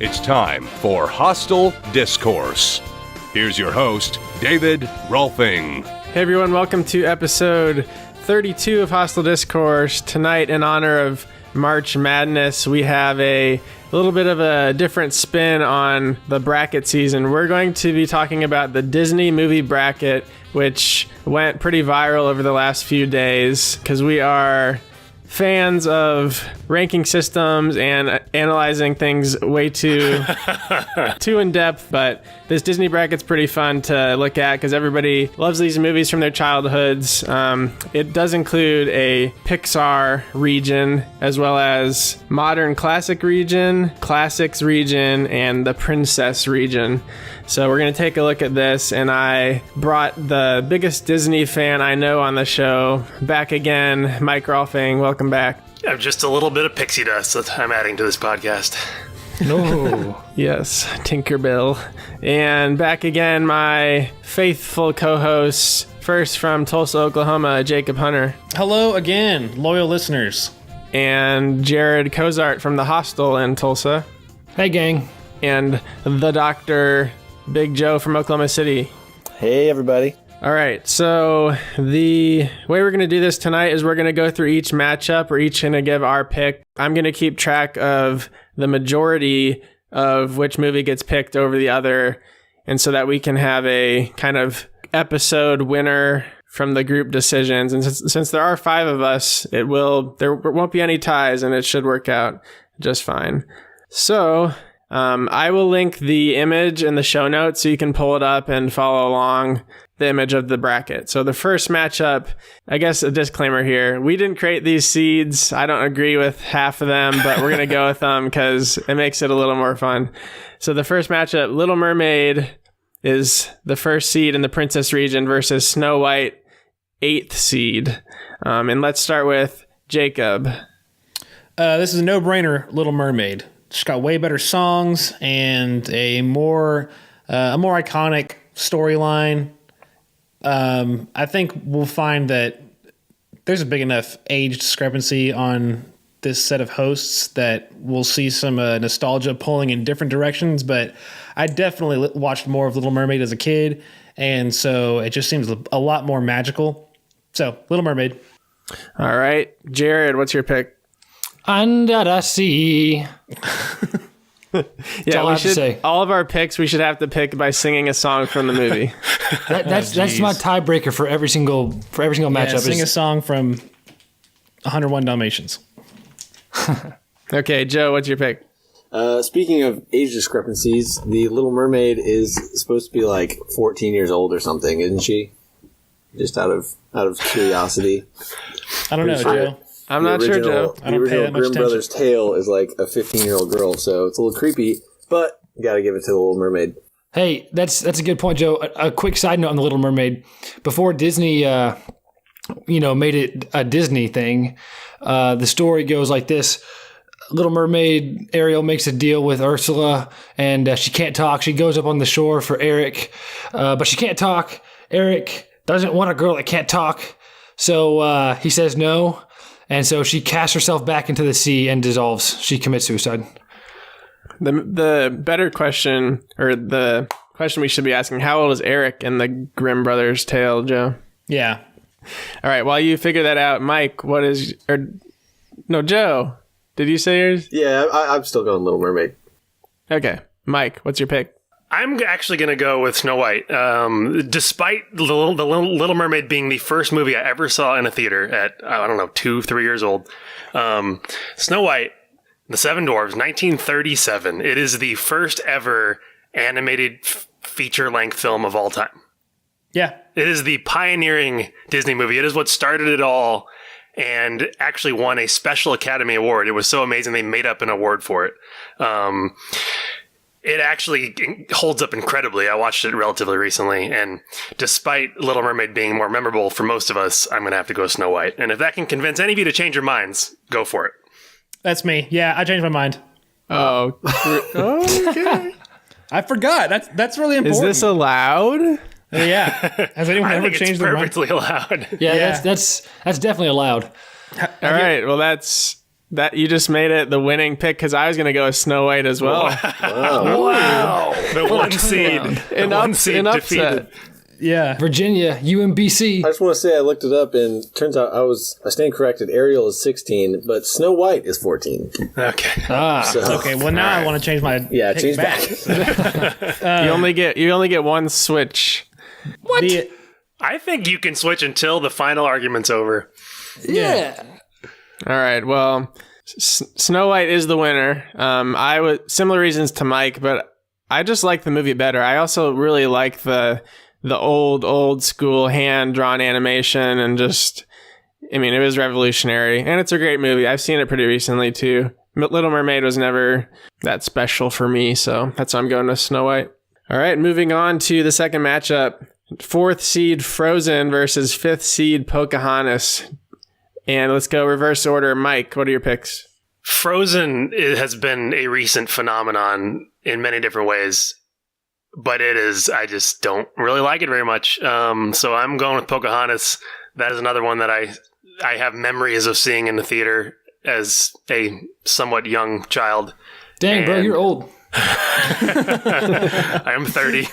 It's time for Hostel Discourse. Here's your host, David Rolfing. Hey everyone, welcome to episode 32 of Hostel Discourse. Tonight, in honor of March Madness, we have a little bit of a different spin on the bracket season. We're going to be talking about the Disney movie bracket, which went pretty viral over the last few days because we are fans of ranking systems and analyzing things way too in depth, but this Disney bracket's pretty fun to look at because everybody loves these movies from their childhoods. It does include a Pixar region as well as modern classic region, classics region, and the princess region. So we're going to take a look at this, and I brought the biggest Disney fan I know on the show back again, Mike Rolfing. Welcome back. Yeah, just a little bit of pixie dust that I'm adding to this podcast. No. Yes, Tinkerbell. And back again, my faithful co-host, first from Tulsa, Oklahoma, Jacob Hunter. Hello again, loyal listeners. And Jared Cozart from the Hostel in Tulsa. Hey, gang. And the Dr. Big Joe from Oklahoma City. Hey, everybody. All right, so the way we're going to do this tonight is we're going to go through each matchup. We're each going to give our pick. I'm going to keep track of the majority of which movie gets picked over the other, and so that we can have a kind of episode winner from the group decisions. And since there are 5 of us, there won't be any ties, and it should work out just fine. So I will link the image in the show notes so you can pull it up and follow along the image of the bracket. So the first matchup, I guess a disclaimer here, we didn't create these seeds. I don't agree with half of them, but we're going to go with them because it makes it a little more fun. So the first matchup, Little Mermaid is the first seed in the princess region versus Snow White, 8th seed. And let's start with Jacob. This is a no-brainer, Little Mermaid. She's got way better songs and a more iconic storyline. I think we'll find that there's a big enough age discrepancy on this set of hosts that we'll see some nostalgia pulling in different directions, but I definitely watched more of Little Mermaid as a kid, and so it just seems a lot more magical. So, Little Mermaid. All right. Jared, what's your pick? Under the sea. Yeah, we should. All of our picks, we should have to pick by singing a song from the movie. That's my tiebreaker for every single matchup. Sing a song from 101 Dalmatians. Okay, Joe, what's your pick? Speaking of age discrepancies, the Little Mermaid is supposed to be like 14 years old or something, isn't she? Just out of curiosity. I don't know, Joe. I'm not sure, Joe. The original Grimm Brothers tale is like a 15-year-old girl, so it's a little creepy, but you gotta give it to the Little Mermaid. Hey, that's a good point, Joe. A quick side note on the Little Mermaid. Before Disney, made it a Disney thing, the story goes like this. Little Mermaid, Ariel makes a deal with Ursula, and she can't talk. She goes up on the shore for Eric, but she can't talk. Eric doesn't want a girl that can't talk, so he says no. And so she casts herself back into the sea and dissolves. She commits suicide. The better question, or the question we should be asking, how old is Eric in the Grimm Brothers tale, Joe? Yeah. All right, while you figure that out, Mike, Joe, did you say yours? Yeah, I'm still going Little Mermaid. Okay. Mike, what's your pick? I'm actually going to go with Snow White. Despite the Little Mermaid being the first movie I ever saw in a theater at, 2-3 years old, Snow White, The Seven Dwarves, 1937. It is the first ever animated feature-length film of all time. Yeah. It is the pioneering Disney movie. It is what started it all and actually won a special Academy Award. It was so amazing they made up an award for it. It actually holds up incredibly. I watched it relatively recently, and despite Little Mermaid being more memorable for most of us, I'm going to have to go Snow White. And if that can convince any of you to change your minds, go for it. That's me. Yeah, I changed my mind. Oh, okay. I forgot. That's really important. Is this allowed? Yeah. Has anyone ever changed their mind? Perfectly allowed. Yeah, that's definitely allowed. All right. Well, that's that you just made it the winning pick because I was going to go with Snow White as well. Wow. The one seed. An upset. defeated. Yeah. Virginia, UMBC. I just want to say I looked it up, and turns out I stand corrected. Ariel is 16, but Snow White is 14. Okay. Okay. Well, now I want to change my pick change back. You only get one switch. What? I think you can switch until the final argument's over. Yeah. All right. Well, Snow White is the winner. I would similar reasons to Mike, but I just like the movie better. I also really like the old school hand drawn animation and just, I mean, it was revolutionary and it's a great movie. I've seen it pretty recently too. Little Mermaid was never that special for me, so that's why I'm going to Snow White. All right, moving on to the second matchup. 4th seed Frozen versus 5th seed Pocahontas. And let's go reverse order. Mike, what are your picks? Frozen has been a recent phenomenon in many different ways, but I just don't really like it very much. So I'm going with Pocahontas. That is another one that I have memories of seeing in the theater as a somewhat young child. Dang, bro, you're old. I am 30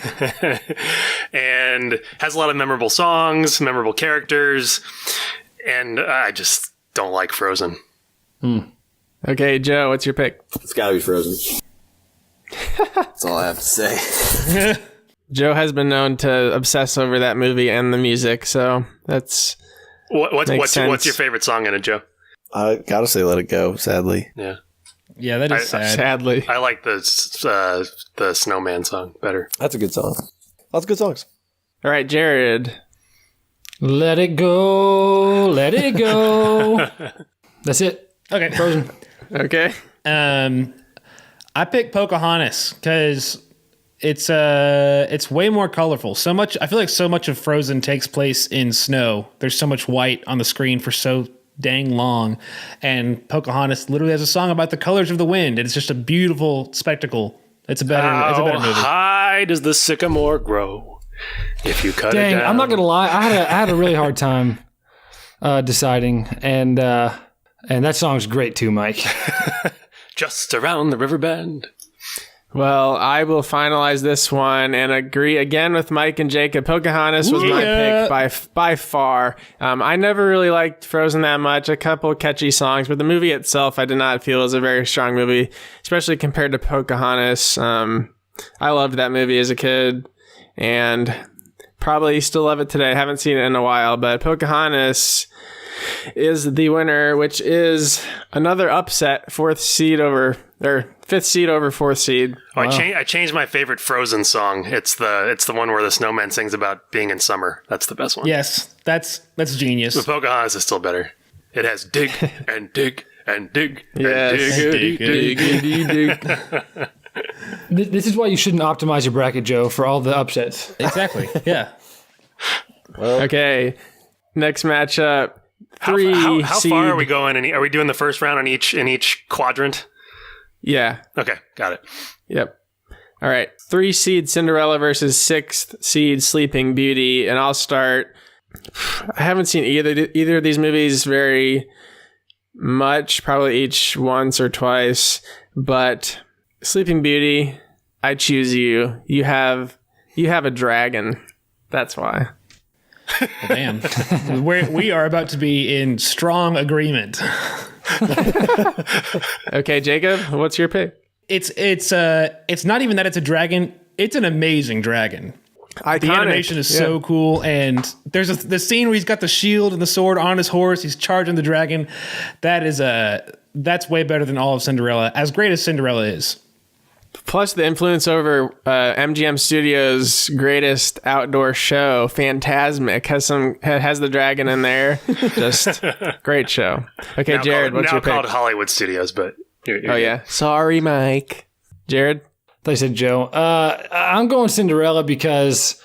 and has a lot of memorable songs, memorable characters, and I just don't like Frozen. Okay, Joe, what's your pick? It's got to be Frozen. That's all I have to say. Joe has been known to obsess over that movie and the music, so that's what's your favorite song in it, Joe? I gotta say, Let It Go. Sadly, Yeah, that is sad. sadly. I like the Snowman song better. that's a good song. Lots of good songs. All right, Jared. Let it go. Let it go. That's it. Okay. Frozen. Okay. I picked Pocahontas because it's way more colorful. I feel like so much of Frozen takes place in snow. There's so much white on the screen for so dang long, and Pocahontas literally has a song about the colors of the wind. It's just a beautiful spectacle. It's a better movie. How high does the sycamore grow if you cut it Dang, down? I'm not gonna lie. I had a really hard time deciding, and that song's great too, Mike. Just around the river bend. Well, I will finalize this one and agree again with Mike and Jacob. Pocahontas was my pick by far. I never really liked Frozen that much. A couple catchy songs, but the movie itself I did not feel was a very strong movie, especially compared to Pocahontas. I loved that movie as a kid and probably still love it today. I haven't seen it in a while, but Pocahontas is the winner, which is another upset. 5th seed over 4th seed. Oh, wow. I changed my favorite Frozen song. It's the one where the snowman sings about being in summer. That's the best one. Yes, that's genius. But Pocahontas is still better. It has dig and dig and dig Yes. and dig. This is why you shouldn't optimize your bracket, Joe, for all the upsets. Exactly. Yeah. Okay, next matchup. How far are we going? Are we doing the first round in each quadrant? Yeah. Okay, got it. Yep. All right. 3 seed Cinderella versus 6th seed Sleeping Beauty, and I'll start. I haven't seen either of these movies very much, probably each once or twice, but Sleeping Beauty, I choose you. You have a dragon. That's why. Well, damn. We are about to be in strong agreement. Okay, Jacob, what's your pick? It's not even that it's a dragon. It's an amazing dragon. Iconic. The animation is so cool, and there's the scene where he's got the shield and the sword on his horse. He's charging the dragon. That's way better than all of Cinderella. As great as Cinderella is. Plus the influence over MGM Studios' greatest outdoor show, Fantasmic, has the dragon in there. Just great show. Okay, Now Jared, what's your pick? Now called Hollywood Studios, but you're yeah. Sorry, Mike. Jared? They said Joe. I'm going Cinderella because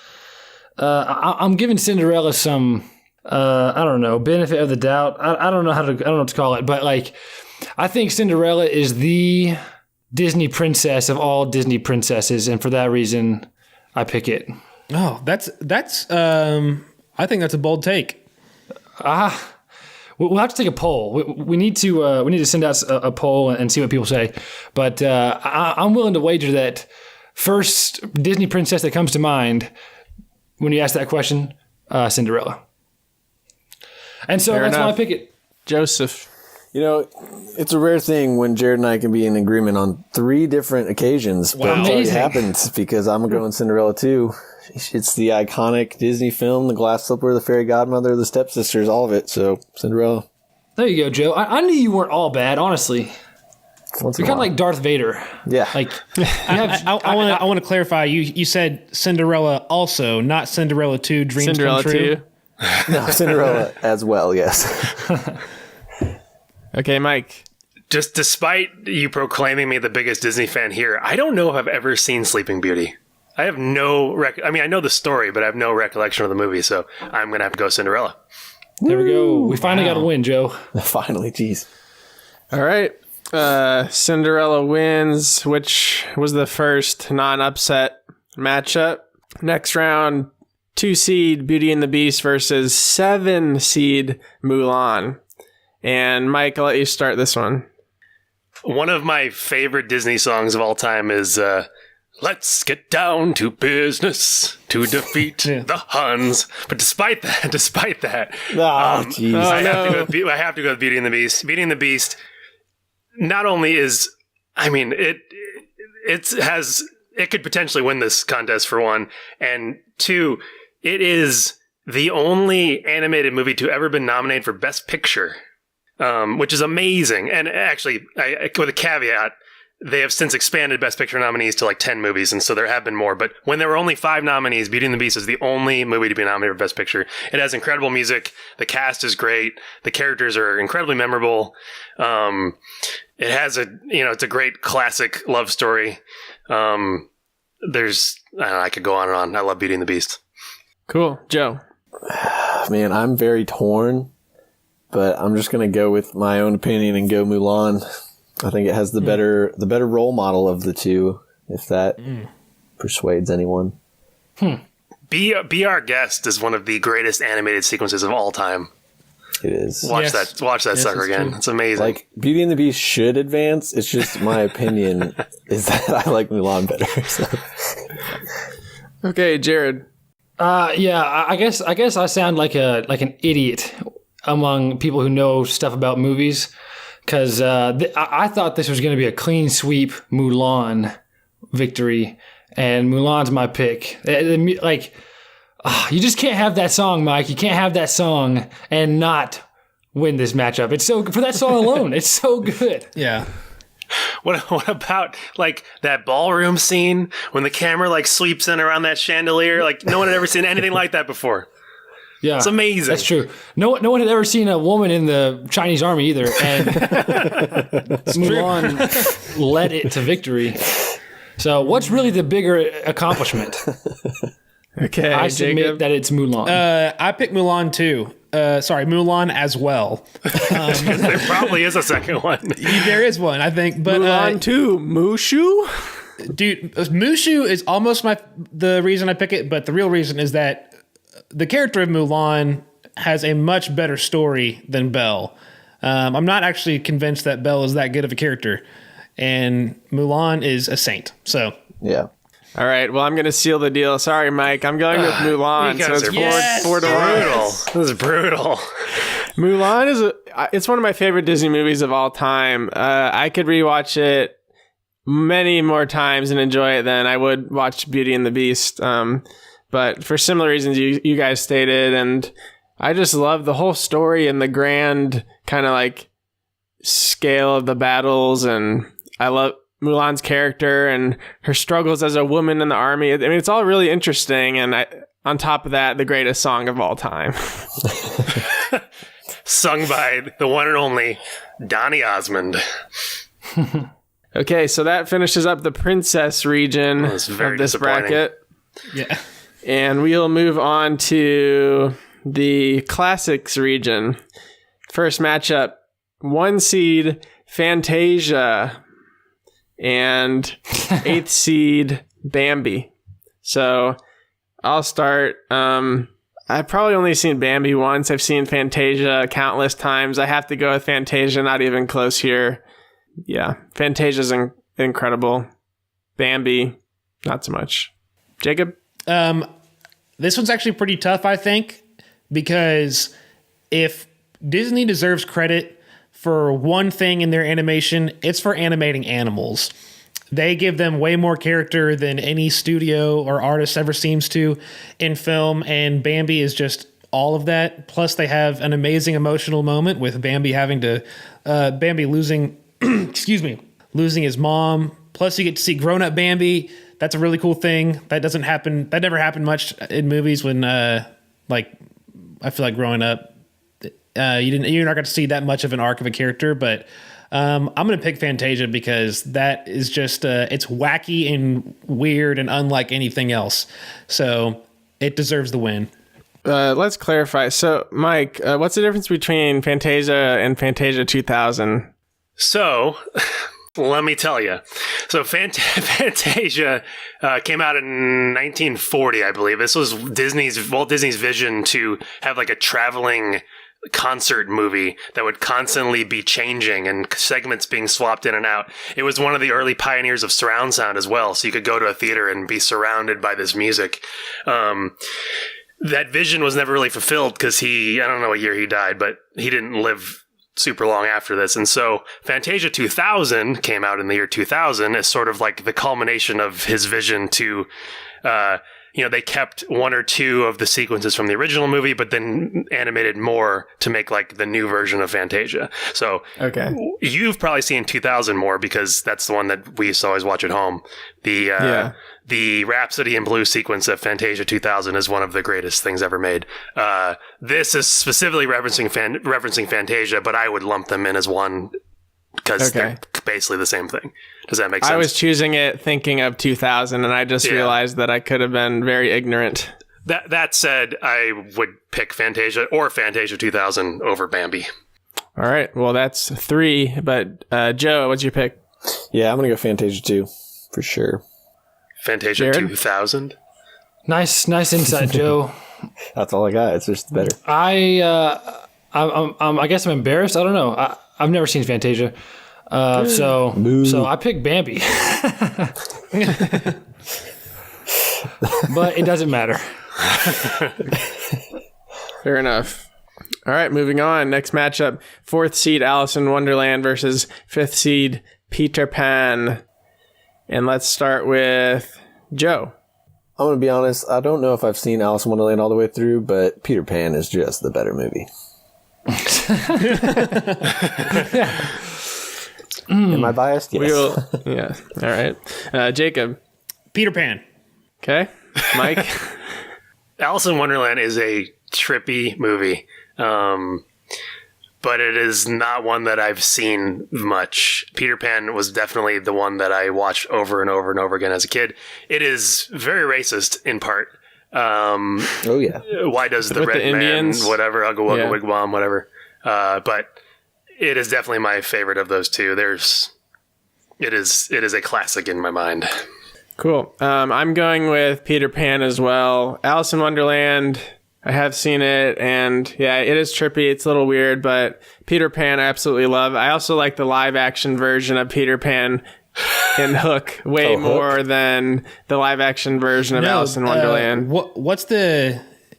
I'm giving Cinderella some I don't know, benefit of the doubt. I don't know what to call it, but like I think Cinderella is the Disney princess of all Disney princesses, and for that reason, I pick it. Oh, that's I think that's a bold take. We'll have to take a poll. We need to send out a poll and see what people say. But I'm willing to wager that first Disney princess that comes to mind when you ask that question, Cinderella. And so that's why I pick it. Joseph. You know, it's a rare thing when Jared and I can be in agreement on 3 different occasions, but it's already happened because I'm going Cinderella too. It's the iconic Disney film, the glass slipper, the fairy godmother, the stepsisters, all of it. So Cinderella. There you go, Joe. I knew you weren't all bad, honestly. You're kind of like Darth Vader. Yeah. Like I want to clarify. You said Cinderella also, not Cinderella 2 Dreams Cinderella Come True. 2. No, Cinderella as well, yes. Okay, Mike. Just despite you proclaiming me the biggest Disney fan here, I don't know if I've ever seen Sleeping Beauty. I have no I mean, I know the story, but I have no recollection of the movie, so I'm going to have to go Cinderella. There we go. We finally got a win, Joe. Finally, geez. All right. Cinderella wins, which was the first non-upset matchup. Next round, 2 seed Beauty and the Beast versus 7 seed Mulan. And Mike, I'll let you start this one. One of my favorite Disney songs of all time is Let's Get Down to Business to Defeat the Huns. But despite that, Jeez. I have to go with Beauty and the Beast. Beauty and the Beast not only is, I mean, it could potentially win this contest for one, and 2, it is the only animated movie to ever been nominated for Best Picture, which is amazing. And actually, with a caveat, they have since expanded Best Picture nominees to like 10 movies, and so there have been more. But when there were only 5 nominees, Beauty and the Beast is the only movie to be nominated for Best Picture. It has incredible music. The cast is great. The characters are incredibly memorable. It has it's a great classic love story. I could go on and on. I love Beauty and the Beast. Cool. Joe. Man, I'm very torn, but I'm just going to go with my own opinion and go Mulan. I think it has the better role model of the 2, if that persuades anyone. Be Our Guest is one of the greatest animated sequences of all time. It is. Watch that sucker again. True. It's amazing. Like, Beauty and the Beast should advance. It's just my opinion is that I like Mulan better. So. Okay, Jared. I guess I sound like an idiot among people who know stuff about movies. Because I thought this was going to be a clean sweep Mulan victory, and Mulan's my pick. You just can't have that song, Mike. You can't have that song and not win this matchup. It's so for that song alone. It's so good. Yeah. What about like that ballroom scene when the camera like sweeps in around that chandelier? Like no one had ever seen anything like that before. Yeah, it's amazing. That's true. No one had ever seen a woman in the Chinese army either, and Mulan led it to victory. So, what's really the bigger accomplishment? Okay, I submit that it's Mulan. I picked Mulan too. Mulan as well. There probably is a second one. There is one, I think. But Mulan 2, Mushu? Dude, Mushu is almost the reason I pick it, but the real reason is that the character of Mulan has a much better story than Belle. I'm not actually convinced that Belle is that good of a character, and Mulan is a saint. So yeah. All right. Well, I'm going to seal the deal. Sorry, Mike. I'm going with Mulan. So it's 4 to 1. Brutal. This is brutal. Mulan it's one of my favorite Disney movies of all time. I could rewatch it many more times and enjoy it than I would watch Beauty and the Beast. But for similar reasons you guys stated, and I just love the whole story and the grand kind of like scale of the battles, and I love Mulan's character and her struggles as a woman in the army. I mean, it's all really interesting, and on top of that, the greatest song of all time. Sung by the one and only Donny Osmond. Okay, so that finishes up the princess region of this bracket. Yeah. And we'll move on to the classics region. First matchup, 1 seed Fantasia and 8th seed Bambi. So I'll start. I've probably only seen Bambi once. I've seen Fantasia countless times. I have to go with Fantasia, not even close here. Yeah, Fantasia's incredible. Bambi, not so much. Jacob? This one's actually pretty tough, I think, because if Disney deserves credit for one thing in their animation, it's for animating animals. They give them way more character than any studio or artist ever seems to in film, and Bambi is just all of that. Plus, they have an amazing emotional moment with Bambi Bambi losing, losing his mom. Plus, you get to see grown-up Bambi. That's a really cool thing. That never happened much in movies when, I feel like growing up, you're not going to see that much of an arc of a character, but I'm going to pick Fantasia because that is just, it's wacky and weird and unlike anything else. So it deserves the win. Let's clarify. So, Mike, what's the difference between Fantasia and Fantasia 2000? So, let me tell you. So, Fantasia came out in 1940, I believe. This was Walt Disney's vision to have like a traveling concert movie that would constantly be changing and segments being swapped in and out. It was one of the early pioneers of surround sound as well, so you could go to a theater and be surrounded by this music. That vision was never really fulfilled because I don't know what year he died, but he didn't live super long after this. And so Fantasia 2000 came out in the year 2000 as sort of like the culmination of his vision to, they kept one or two of the sequences from the original movie, but then animated more to make like the new version of Fantasia. So you've probably seen 2000 more because that's the one that we used to always watch at home. The Rhapsody in Blue sequence of Fantasia 2000 is one of the greatest things ever made. This is specifically referencing Fantasia, but I would lump them in as one because they're basically the same thing. Does that make sense? I was choosing it thinking of 2000, and I just realized that I could have been very ignorant. That said, I would pick Fantasia or Fantasia 2000 over Bambi. All right. Well, that's 3. But Joe, what's your pick? Yeah, I'm going to go Fantasia 2 for sure. Fantasia Jared? 2000. Nice insight, Joe. That's all I got. It's just better. I guess I'm embarrassed. I don't know. I've never seen Fantasia. So I picked Bambi. But it doesn't matter. Fair enough. All right, moving on. Next matchup, 4th seed Alice in Wonderland versus 5th seed Peter Pan. And let's start with Joe. I'm going to be honest. I don't know if I've seen Alice in Wonderland all the way through, but Peter Pan is just the better movie. Am I biased? Yes. Yeah. All right. Jacob. Peter Pan. Okay. Mike. Alice in Wonderland is a trippy movie, but it is not one that I've seen much. Peter Pan was definitely the one that I watched over and over and over again as a kid. It is very racist in part. Oh, yeah. Why does the With red the Indians? man, whatever, Ugga Wugga Wigwam, whatever. But it is definitely my favorite of those two. It is a classic in my mind. Cool. I'm going with Peter Pan as well. Alice in Wonderland, I have seen it, and yeah, it is trippy. It's a little weird, but Peter Pan I absolutely love. I also like the live action version of Peter Pan in Hook way more than the live action version of Alice in Wonderland.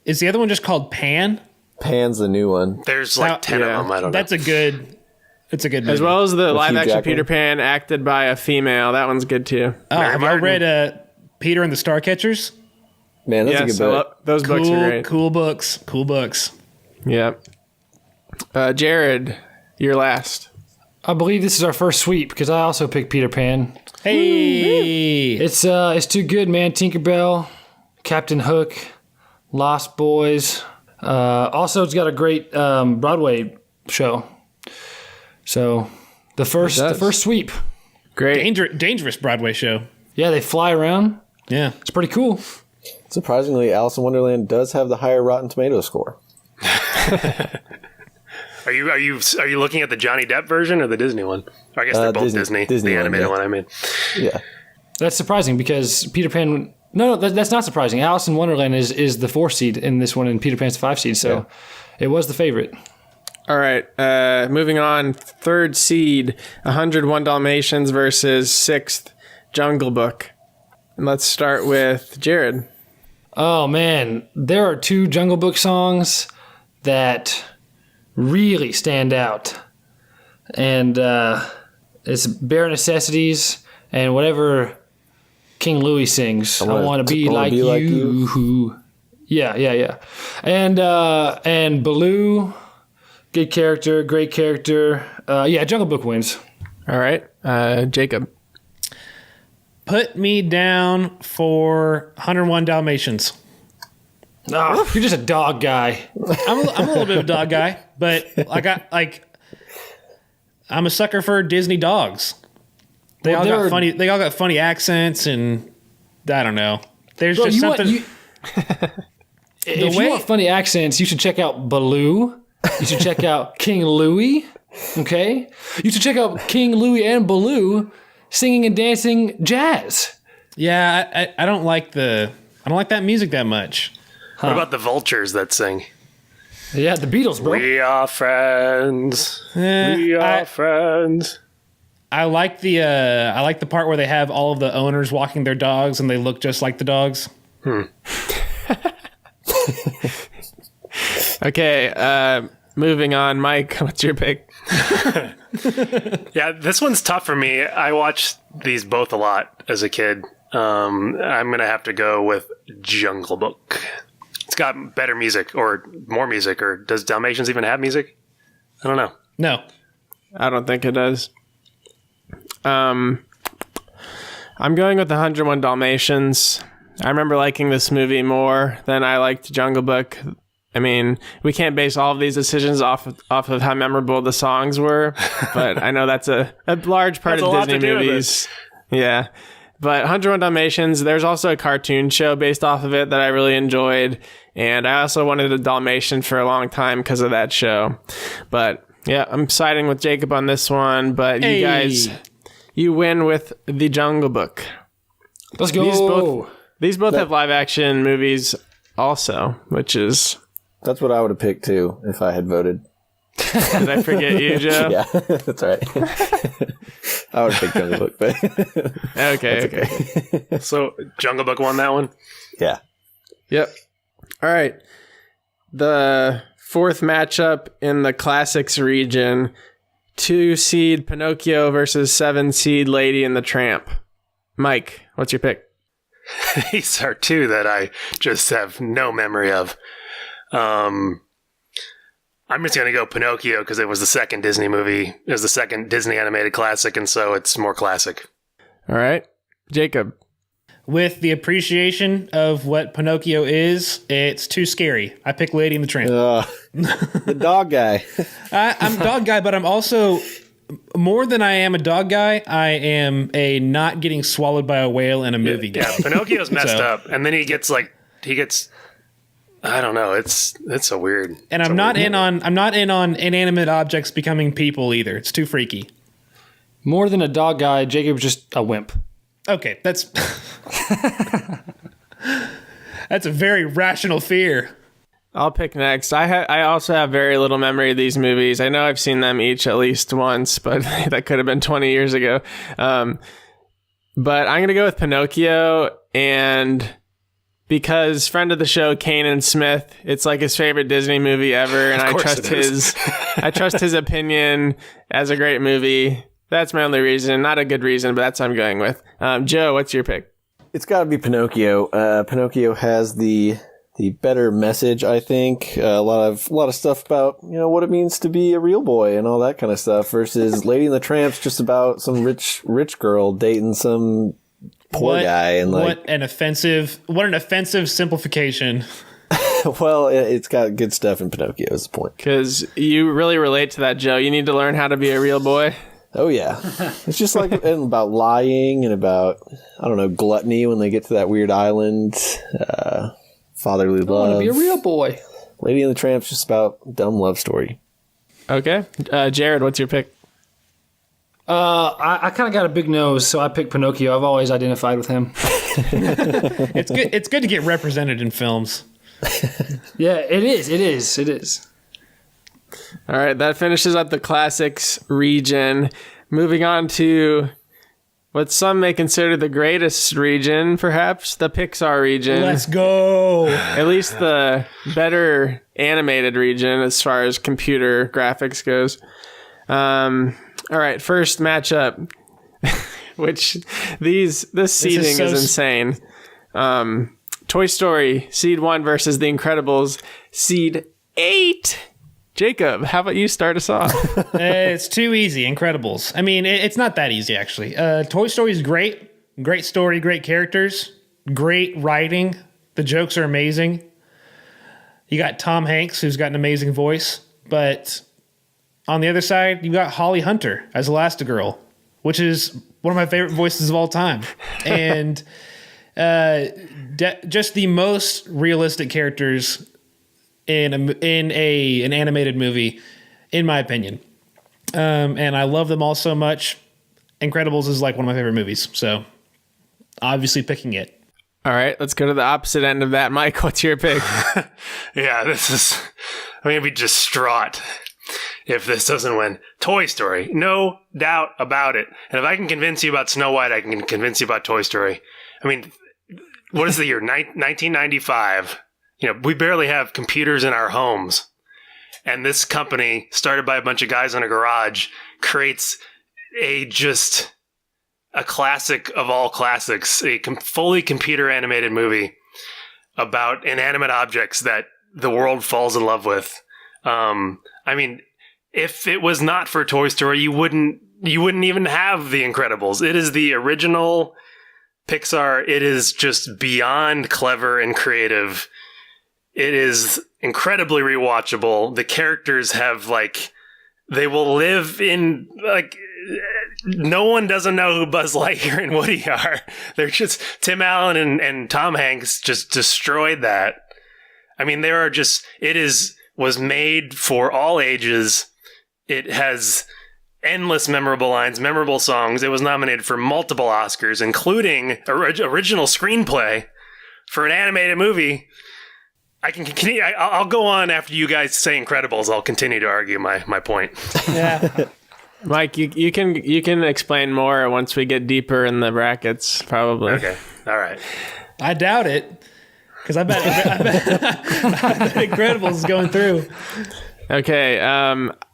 Is the other one just called Pan? Pan's the new one. There's like 10 of them. I don't know. It's a good movie. As well as the live action Jackman. Peter Pan acted by a female. That one's good too. Oh, have y'all read Peter and the Starcatchers? Man, that's a good book. Those books are great. Cool books. Yep. Jared, you're last. I believe this is our first sweep because I also picked Peter Pan. Hey! It's too good, man. Tinkerbell, Captain Hook, Lost Boys. Also, it's got a great Broadway show. So the first sweep. Great. Dangerous Broadway show. Yeah, they fly around. Yeah, it's pretty cool. Surprisingly, Alice in Wonderland does have the higher Rotten Tomatoes score. Are you looking at the Johnny Depp version or the Disney one? Or I guess they're both Disney. The animated one, I mean. Yeah. That's surprising because Peter Pan No, that's not surprising. Alice in Wonderland is the 4th seed in this one, and Peter Pan's the 5 seed, so it was the favorite. All right, moving on. 3rd seed, 101 Dalmatians versus 6th, Jungle Book. And let's start with Jared. Oh, man. There are 2 Jungle Book songs that really stand out. And it's Bare Necessities and whatever King Louis sings. I want to be like you. Yeah. And Baloo, good character, great character. Jungle Book wins. All right, Jacob. Put me down for 101 Dalmatians. Oh, you're just a dog guy. I'm a little bit of a dog guy, but I'm a sucker for Disney dogs. They all got funny accents, and I don't know. There's just something. If you want funny accents, you should check out Baloo. You should check out King Louis. Okay, you should check out King Louis and Baloo singing and dancing jazz. Yeah, I don't like that music that much. What about the vultures that sing? Yeah, the Beatles, bro. We are friends. We are friends. I like the part where they have all of the owners walking their dogs and they look just like the dogs. Okay, moving on. Mike, what's your pick? Yeah, this one's tough for me. I watched these both a lot as a kid. I'm going to have to go with Jungle Book. It's got better music or more music, or does Dalmatians even have music? I don't know. No. I don't think it does. I'm going with the 101 Dalmatians. I remember liking this movie more than I liked Jungle Book. I mean, we can't base all of these decisions off of how memorable the songs were, but I know that's a large part of Disney movies. Yeah. But 101 Dalmatians, there's also a cartoon show based off of it that I really enjoyed. And I also wanted a Dalmatian for a long time because of that show. But yeah, I'm siding with Jacob on this one. But you guys, you win with the Jungle Book. Let's go. These both have live action movies also, which is... That's what I would have picked too if I had voted. Did I forget you, Joe? Yeah, that's all right. I would have picked Jungle Book, but... Okay. So Jungle Book won that one? Yeah. Yep. All right. The 4th matchup in the Classics region, 2 seed Pinocchio versus 7 seed Lady and the Tramp. Mike, what's your pick? These are 2 that I just have no memory of. I'm just going to go Pinocchio because it was the second Disney movie. It was the second Disney animated classic, and so it's more classic. All right. Jacob. With the appreciation of what Pinocchio is, it's too scary. I pick Lady and the Tramp. The dog guy. I'm a dog guy, but I'm also, more than I am a dog guy, I am a not getting swallowed by a whale in a movie guy. Yeah, Pinocchio's messed up, and then he gets I don't know. It's so weird. And I'm not in on inanimate objects becoming people either. It's too freaky. More than a dog guy, Jacob's just a wimp. Okay, that's that's a very rational fear. I'll pick next. I also have very little memory of these movies. I know I've seen them each at least once, but that could have been 20 years ago. But I'm going to go with Pinocchio, and because friend of the show, Kanan Smith, it's like his favorite Disney movie ever, and I trust his opinion as a great movie. That's my only reason. Not a good reason, but that's what I'm going with. Joe, what's your pick? It's got to be Pinocchio. Pinocchio has the better message, I think. A lot of stuff about, what it means to be a real boy and all that kind of stuff, versus Lady and the Tramp's just about some rich girl dating some poor guy. And what an offensive simplification. Well, it's got good stuff in Pinocchio is the point. Because you really relate to that, Joe. You need to learn how to be a real boy. Oh, yeah. It's just like about lying and about, gluttony when they get to that weird island. Fatherly love. I want to be a real boy. Lady and the Tramp's just about dumb love story. Okay. Jared, what's your pick? I kind of got a big nose, so I picked Pinocchio. I've always identified with him. It's good. It's good to get represented in films. Yeah, it is. All right, that finishes up the classics region. Moving on to what some may consider the greatest region, perhaps, the Pixar region. Let's go. At least the better animated region as far as computer graphics goes. All right, first matchup, which this seeding is insane. Toy Story, Seed 1 versus The Incredibles, Seed 8. Jacob, how about you start us off? It's too easy. Incredibles. I mean, it's not that easy, actually. Toy Story is great. Great story, great characters, great writing. The jokes are amazing. You got Tom Hanks, who's got an amazing voice. But on the other side, you got Holly Hunter as Elastigirl, which is one of my favorite voices of all time. And just the most realistic characters in an animated movie, in my opinion. And I love them all so much. Incredibles is like one of my favorite movies. So obviously picking it. All right, let's go to the opposite end of that. Mike, what's your pick? Yeah, I'm going to be distraught if this doesn't win. Toy Story, no doubt about it. And if I can convince you about Snow White, I can convince you about Toy Story. I mean, what is the year? 1995. We barely have computers in our homes. And this company, started by a bunch of guys in a garage, creates a classic of all classics, a fully computer animated movie about inanimate objects that the world falls in love with. I mean, if it was not for Toy Story, you wouldn't even have The Incredibles. It is the original Pixar. It is just beyond clever and creative. It is incredibly rewatchable. The characters have they will live in no one doesn't know who Buzz Lightyear and Woody are. They're just Tim Allen and Tom Hanks just destroyed that. I mean, was made for all ages. It has endless memorable lines, memorable songs. It was nominated for multiple Oscars, including original screenplay for an animated movie. I can continue. I'll go on after you guys say Incredibles. I'll continue to argue my point. Yeah. Mike, you can explain more once we get deeper in the brackets, probably. Okay. All right. I doubt it, because I bet Incredibles is going through. Okay,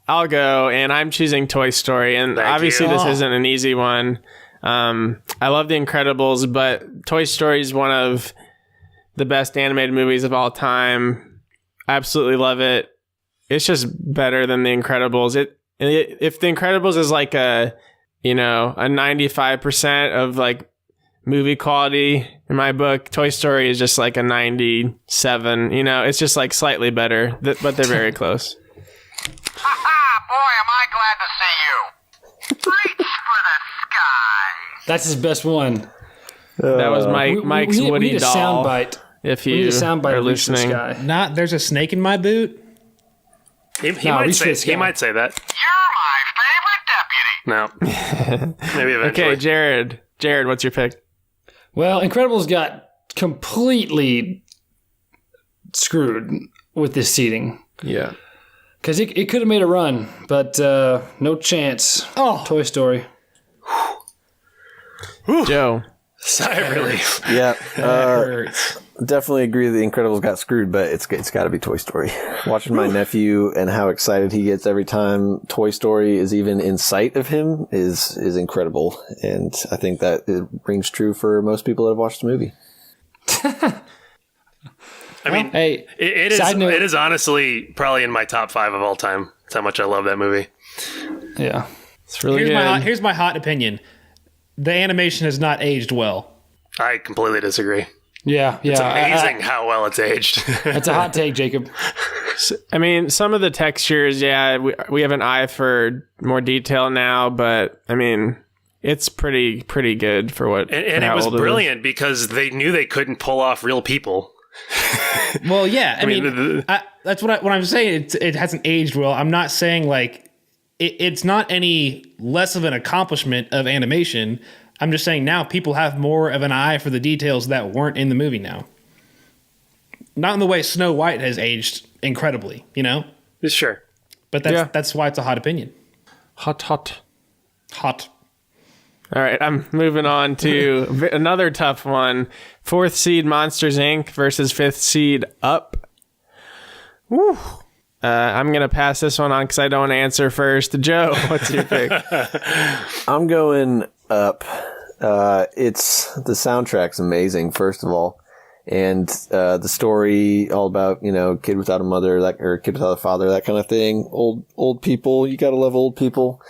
I'll go, and I'm choosing Toy Story, and obviously this isn't an easy one. I love The Incredibles, but Toy Story is one of the best animated movies of all time. I absolutely love it. It's just better than The Incredibles. If The Incredibles is like a 95% of movie quality in my book, Toy Story is just like a 97. It's just slightly better, but they're very close. Boy, am I glad to see you. Reach for the sky. That's his best one. That was Mike's we Woody need a doll. soundbite. If you are listening, Not there's a snake in my boot. He might say that. You're my favorite deputy. No. Maybe eventually. Okay, Jared, what's your pick? Well, Incredibles got completely screwed with this seating. Yeah. Because it could have made a run, but no chance. Oh. Toy Story. Joe. Sigh of relief. Yeah, Hurts. definitely agree that The Incredibles got screwed, but it's got to be Toy Story. Watching my nephew and how excited he gets every time Toy Story is even in sight of him is incredible, and I think that it rings true for most people that have watched the movie. I mean, Hey, it is honestly probably in my top 5 of all time. That's how much I love that movie. yeah. It's really good. Here's my hot opinion. The animation has not aged well. I completely disagree. Yeah. It's amazing how well it's aged. That's a hot take, Jacob. I mean, some of the textures, we have an eye for more detail now, but I mean, it's pretty good for what. And it was brilliant because they knew they couldn't pull off real people. Well, yeah. I mean, that's what I'm saying. It hasn't aged well. I'm not saying it's not any less of an accomplishment of animation. I'm just saying now people have more of an eye for the details that weren't in the movie now. Not in the way Snow White has aged incredibly, you know? Sure. But that's why it's a hot opinion. Hot. All right, I'm moving on to another tough one. 4th seed Monsters, Inc. versus 5th seed Up. Woo. I'm going to pass this one on because I don't want to answer first. Joe, what's your pick? I'm going Up. The soundtrack's amazing, first of all. And the story all about, kid without a mother, or kid without a father, that kind of thing. Old people, you gotta love old people.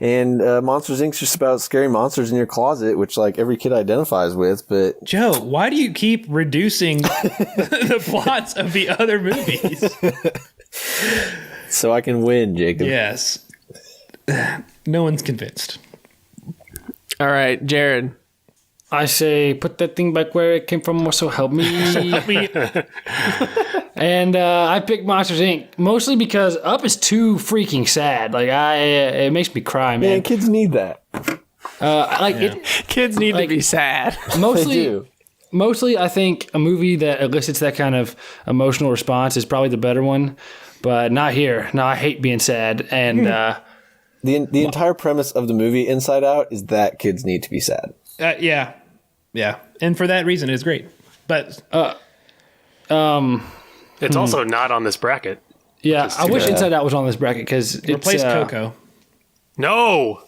And Monsters Inc.'s just about scary monsters in your closet, which every kid identifies with. But Joe, why do you keep reducing the plots of the other movies? So I can win, Jacob. Yes. No one's convinced. All right, Jared. I say, put that thing back where it came from, so help me. And I picked Monsters, Inc. mostly because Up is too freaking sad. It makes me cry, man. Man, kids need that. Kids need to be sad. Mostly, I think a movie that elicits that kind of emotional response is probably the better one, but not here. No, I hate being sad. And the entire premise of the movie Inside Out is that kids need to be sad. Yeah. And for that reason, it's great. But it's also not on this bracket. Yeah, I wish Inside Out was on this bracket because replace Coco. No.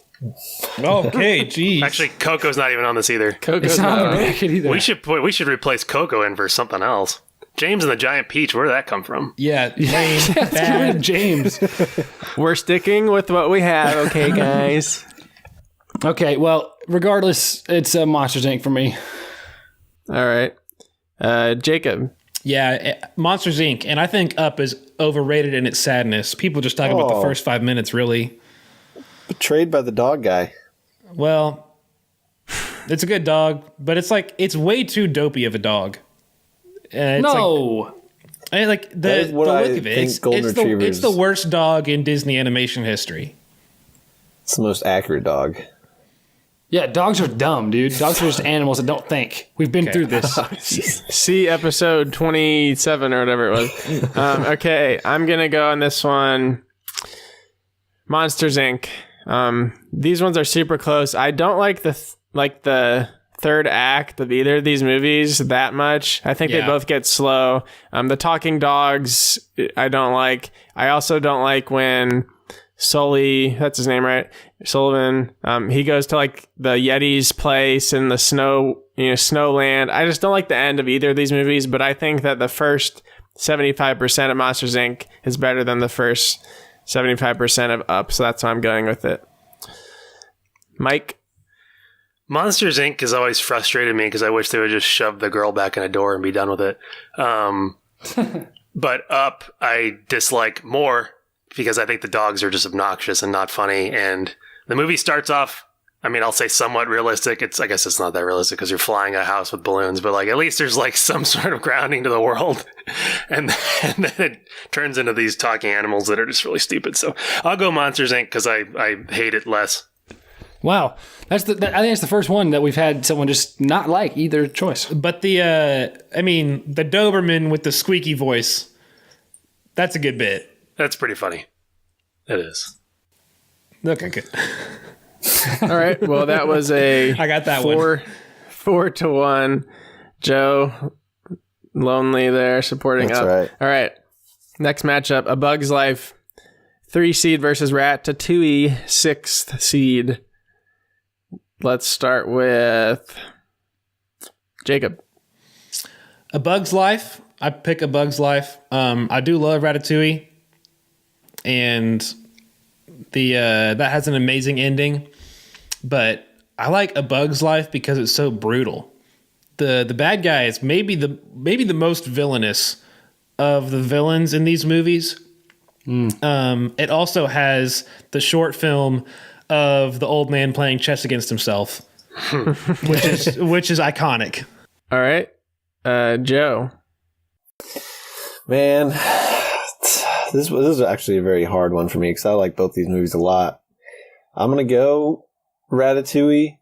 Okay, geez. Actually, Coco's not even on this either. Coco's it's not on the bracket either. We should replace Coco in for something else. James and the Giant Peach. Where did that come from? Yeah, lame. Bad. James. We're sticking with what we have, okay, guys? Okay, well, regardless, it's Monsters, Inc. for me. All right. Jacob. Yeah, Monsters, Inc. And I think Up is overrated in its sadness. People just talk about the first 5 minutes, really. Betrayed by the dog guy. Well, it's a good dog, but it's way too dopey of a dog. It's no. The look of it. It's the worst dog in Disney animation history. It's the most accurate dog. Yeah, dogs are dumb, dude. Dogs are just animals that don't think. We've been through this. See episode 27 or whatever it was. Okay, I'm going to go on this one. Monsters, Inc. These ones are super close. I don't like the third act of either of these movies that much. I think they both get slow. The talking dogs, I don't like. I also don't like when Sully, that's his name, right? Sullivan. He goes to the Yeti's place in the snowland. I just don't like the end of either of these movies, but I think that the first 75% of Monsters, Inc. is better than the first 75% of Up, so that's why I'm going with it. Mike? Monsters, Inc. has always frustrated me because I wish they would just shove the girl back in a door and be done with it. But Up, I dislike more because I think the dogs are just obnoxious and not funny. And the movie starts off, I'll say somewhat realistic. I guess it's not that realistic because you're flying a house with balloons, but at least there's some sort of grounding to the world. And then it turns into these talking animals that are just really stupid. So I'll go Monsters, Inc. because I hate it less. Wow. I think it's the first one that we've had someone just not like either choice. But the Doberman with the squeaky voice, that's a good bit. That's pretty funny. It is. Okay, good. All right. Well, that was I got that 4-1. Joe, lonely there, supporting That's Up. Right. All right. Next matchup, A Bug's Life, 3 seed versus Ratatouille, 6th seed. Let's start with Jacob. A Bug's Life. I pick A Bug's Life. I do love Ratatouille, and that has an amazing ending. But I like A Bug's Life because it's so brutal. The bad guy is maybe the most villainous of the villains in these movies. It also has the short film of the old man playing chess against himself, which is iconic. All right, Joe. Man, this is actually a very hard one for me because I like both these movies a lot. I'm gonna go Ratatouille.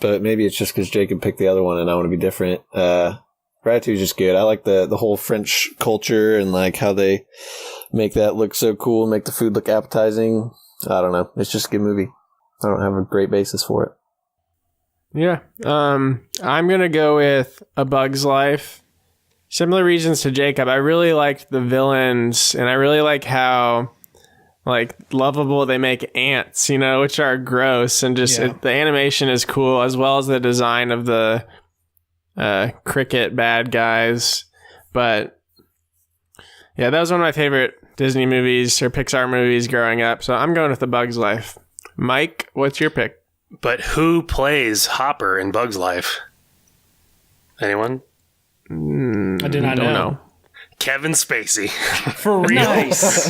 but maybe it's just because Jacob picked the other one and I want to be different. Ratatouille is just good. I like the whole French culture and like how they make that look so cool, make the food look appetizing. I don't know. It's just a good movie. I don't have a great basis for it. Yeah. I'm going to go with A Bug's Life. Similar reasons to Jacob. I really liked the villains, and I really like how like lovable they make ants, you know, which are gross, and just the animation is cool, as well as the design of the cricket bad guys. But yeah, that was one of my favorite Disney movies or Pixar movies growing up. So I'm going with The Bug's Life. Mike, what's your pick? But who plays Hopper in Bug's Life? Anyone? I did not know. Kevin Spacey. For real? Nice.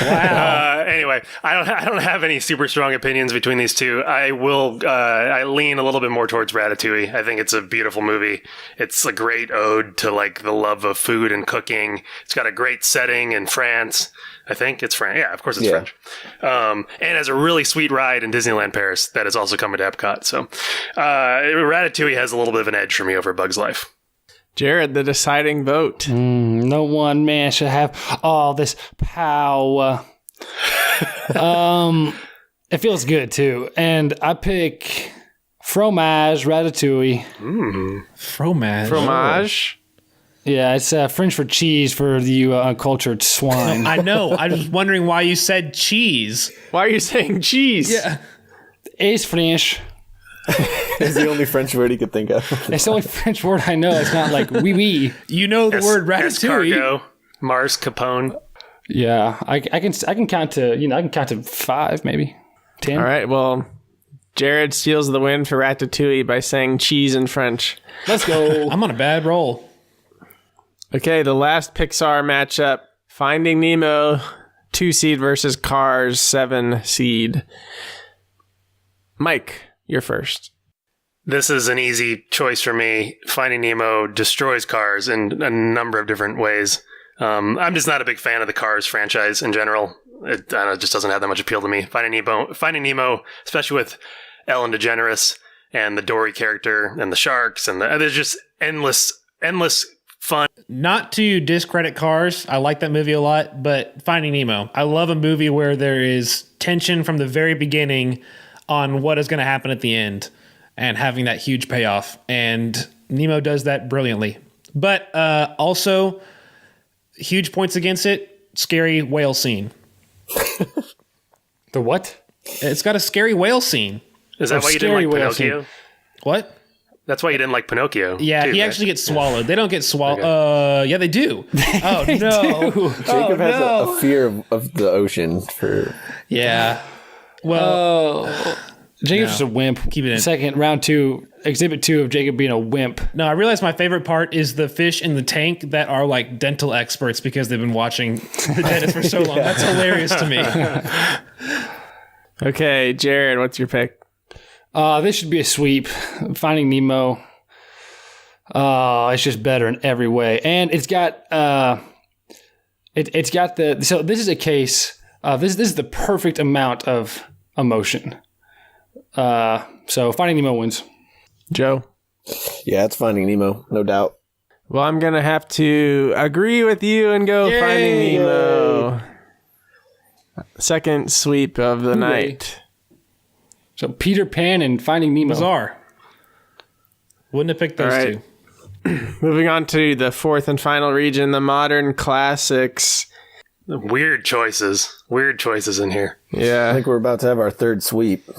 Wow. Anyway, I don't have any super strong opinions between these two. I lean a little bit more towards Ratatouille. I think it's a beautiful movie. It's a great ode to like the love of food and cooking. It's got a great setting in France. I think it's French. Yeah, of course it's French. And has a really sweet ride in Disneyland Paris that is also coming to Epcot. So Ratatouille has a little bit of an edge for me over Bug's Life. Jared, the deciding vote. No one man should have all this power. It feels good too. And I pick fromage, Ratatouille. Fromage? Yeah, it's French for cheese for you uncultured swine. I know. I was wondering why you said cheese. Why are you saying cheese? Yeah. It's French. It's the only French word he could think of. It's the only French word I know. It's not like oui oui. You know the word ratatouille. Escargot, Mars Capone. Yeah, I can count to 5, maybe 10. All right, well, Jared steals the win for Ratatouille by saying cheese in French. Let's go. I'm on a bad roll. Okay, the last Pixar matchup, Finding Nemo 2 seed versus Cars 7 seed. Mike, you're first. This is an easy choice for me. Finding Nemo destroys Cars in a number of different ways. I'm just not a big fan of the Cars franchise in general. It just doesn't have that much appeal to me. Finding Nemo, especially with Ellen DeGeneres and the Dory character and the sharks, and there's just endless fun. Not to discredit Cars, I like that movie a lot, but Finding Nemo, I love a movie where there is tension from the very beginning on what is going to happen at the end and having that huge payoff. And Nemo does that brilliantly. But also, huge points against it, scary whale scene. The what? It's got a scary whale scene. Is that why you didn't like Pinocchio? What? That's why you didn't like Pinocchio. Yeah, he actually gets swallowed. They don't get swallowed. Okay. Yeah, they do. Oh, no. Jacob has a fear of the ocean. Yeah. Well, Jacob's just a wimp. Keep it in. Second, round 2, exhibit 2 of Jacob being a wimp. No, I realize my favorite part is the fish in the tank that are like dental experts because they've been watching the dentist for so long. That's hilarious to me. Okay, Jared, what's your pick? This should be a sweep. Finding Nemo. It's just better in every way. And it's got it's got so this is a case this is the perfect amount of emotion. So Finding Nemo wins. Joe? Yeah, it's Finding Nemo, no doubt. Well, I'm going to have to agree with you and go Finding Nemo. Second sweep of the night. So Peter Pan and Finding Nemo. Bizarre. Wouldn't have picked those two. Moving on to the fourth and final region, the modern classics. Weird choices in here. Yeah. I think we're about to have our third sweep.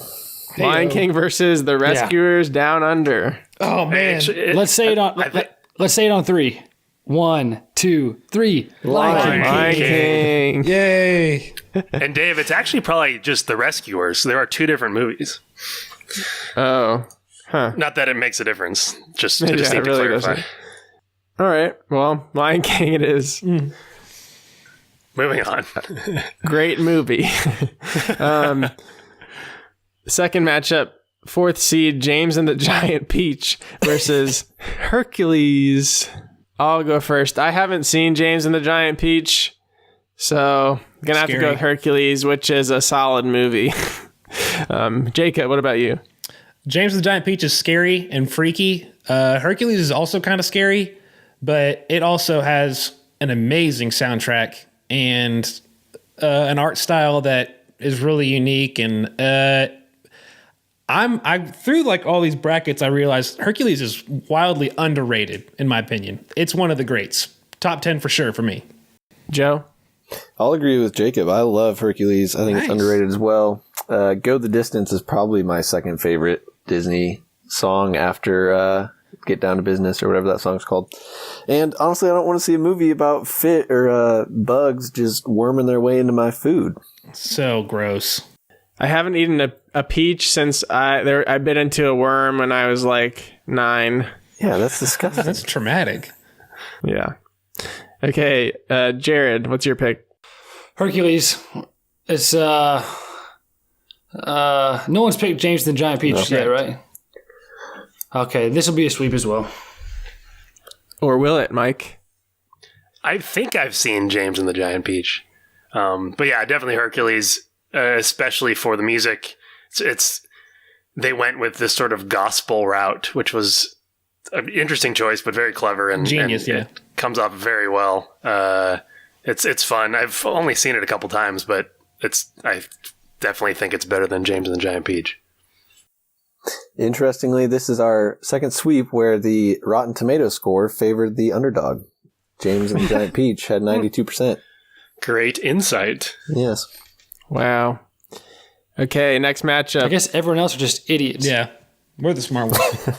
Lion King versus The Rescuers Down Under. Oh man. Let's say it on 3. 1, 2, 3. Lion King. Yay. And Dave, it's actually probably just The Rescuers. There are 2 different movies. Oh. Huh. Not that it makes a difference. Just to distinctly clarify. Doesn't. All right. Well, Lion King it is. Moving on. Great movie. Second matchup, 4th seed James and the Giant Peach versus Hercules. I'll go first. I haven't seen James and the Giant Peach, so I'm going to have to go with Hercules, which is a solid movie. Jacob, what about you? James and the Giant Peach is scary and freaky. Hercules is also kind of scary, but it also has an amazing soundtrack and an art style that is really unique. And I through like all these brackets, I realized Hercules is wildly underrated in my opinion. It's one of the greats. Top 10 for sure for me. Joe? I'll agree with Jacob. I love Hercules. I think it's underrated as well. Go the Distance is probably my second favorite Disney song after Get Down to Business or whatever that song's called. And honestly, I don't want to see a movie about bugs just worming their way into my food. So gross. I haven't eaten a peach since I bit into a worm when I was like 9. Yeah, that's disgusting. That's traumatic. Yeah. Okay, Jared, what's your pick? Hercules. It's no one's picked James and the Giant Peach yet, right? Okay, this will be a sweep as well. Or will it, Mike? I think I've seen James and the Giant Peach. But yeah, definitely Hercules, especially for the music. They went with this sort of gospel route, which was an interesting choice, but very clever and genius. And it comes off very well. It's fun. I've only seen it a couple times, but I definitely think it's better than James and the Giant Peach. Interestingly, this is our second sweep where the Rotten Tomato score favored the underdog. James and the Giant Peach had 92%. Great insight. Yes. Wow. Okay, next matchup. I guess everyone else are just idiots. Yeah, we're the smart ones.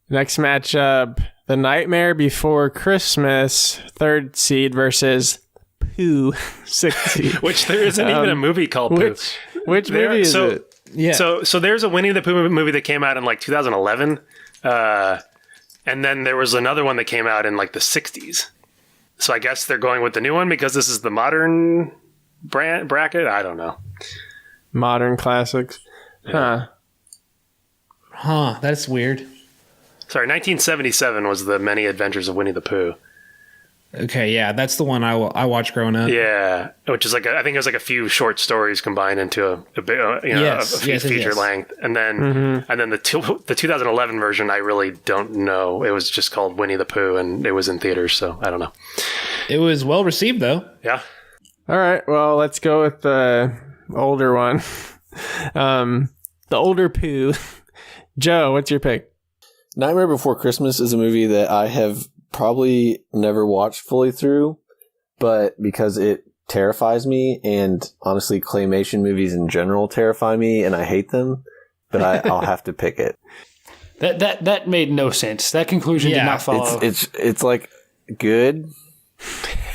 Next matchup, The Nightmare Before Christmas, 3rd seed versus Pooh, 6th seed. Which there isn't even a movie called Pooh. Which movie is it? Yeah. So there's a Winnie the Pooh movie that came out in like 2011. And then there was another one that came out in like the 60s. So I guess they're going with the new one because this is the modern bracket. I don't know. Modern classics. Yeah. Huh, that's weird. Sorry, 1977 was the Many Adventures of Winnie the Pooh. Okay, yeah, that's the one I watched growing up. Yeah, which is like I think it was like a few short stories combined into a feature length, and then the 2011 version I really don't know. It was just called Winnie the Pooh, and it was in theaters, so I don't know. It was well received though. Yeah. All right, well, let's go with the older one. The older Pooh. Joe, what's your pick? Nightmare Before Christmas is a movie that I have probably never watched fully through, but because it terrifies me, and honestly, claymation movies in general terrify me, and I hate them, but I'll have to pick it. That made no sense. That conclusion did not follow. It's like good,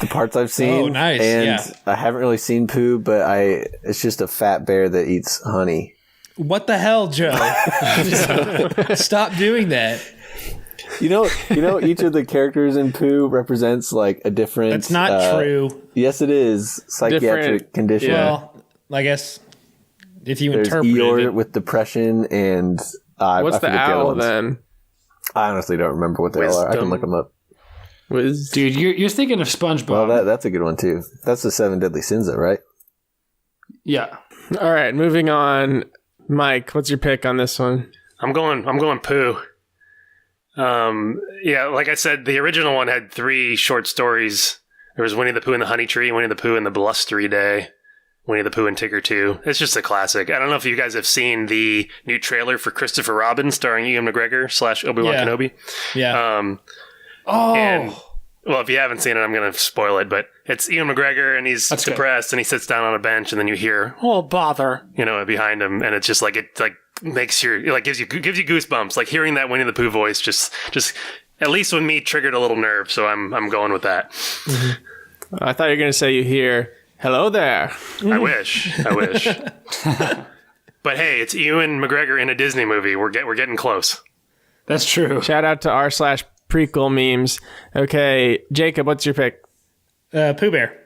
the parts I've seen. Oh, nice. And I haven't really seen Pooh, but it's just a fat bear that eats honey. What the hell, Joe? Stop doing that. You know, each of the characters in Pooh represents like a different. That's not true. Yes, it is. Psychiatric condition. Well, I guess if you There's interpret Eeyore it. with depression and what's the owl then? I honestly don't remember what they all are. I can look them up. Dude, you're thinking of SpongeBob. Well, that's a good one too. That's the 7 Deadly Sins, though, right? Yeah. All right, moving on. Mike, what's your pick on this one? I'm going Pooh. Like I said, the original one had 3 short stories. There was Winnie the Pooh and the Honey Tree, Winnie the Pooh and the Blustery Day, Winnie the Pooh and Tigger 2. It's just a classic. I don't know if you guys have seen the new trailer for Christopher Robin starring Ian McGregor / Obi-Wan Kenobi. Yeah. Well, if you haven't seen it, I'm going to spoil it, but it's Ian McGregor, and he's depressed, and he sits down on a bench, and then you hear, "Oh, bother," behind him, and it's just like, it like makes gives you goosebumps. Like hearing that Winnie the Pooh voice just at least with me triggered a little nerve, so I'm going with that. Mm-hmm. I thought you were going to say you hear, "Hello there." I wish. But hey, it's Ewan McGregor in a Disney movie. We're getting close. That's true. Shout out to r/prequel memes. Okay, Jacob, what's your pick? Pooh Bear.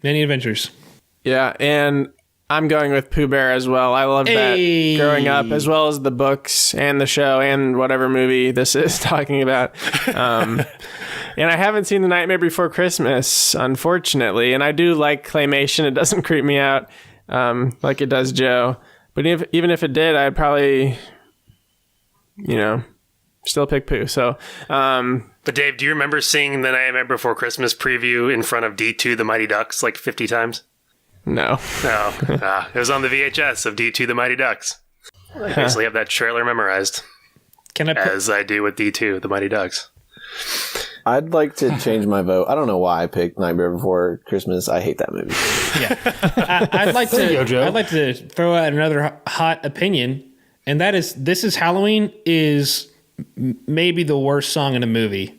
Many Adventures. Yeah, and I'm going with Pooh Bear as well. I love that growing up, as well as the books and the show and whatever movie this is talking about. And I haven't seen The Nightmare Before Christmas, unfortunately. And I do like claymation. It doesn't creep me out like it does Joe. But even if it did, I'd probably, still pick Pooh. So, But Dave, do you remember seeing the Nightmare Before Christmas preview in front of D2 The Mighty Ducks like 50 times? no. No. It was on the VHS of D2 The Mighty Ducks. I basically have that trailer memorized, as I do with D2 The Mighty Ducks. I'd like to change my vote. I don't know why I picked Nightmare Before Christmas. I hate that movie. Yeah. I'd like to throw out another hot opinion, and that is This Is Halloween is maybe the worst song in a movie.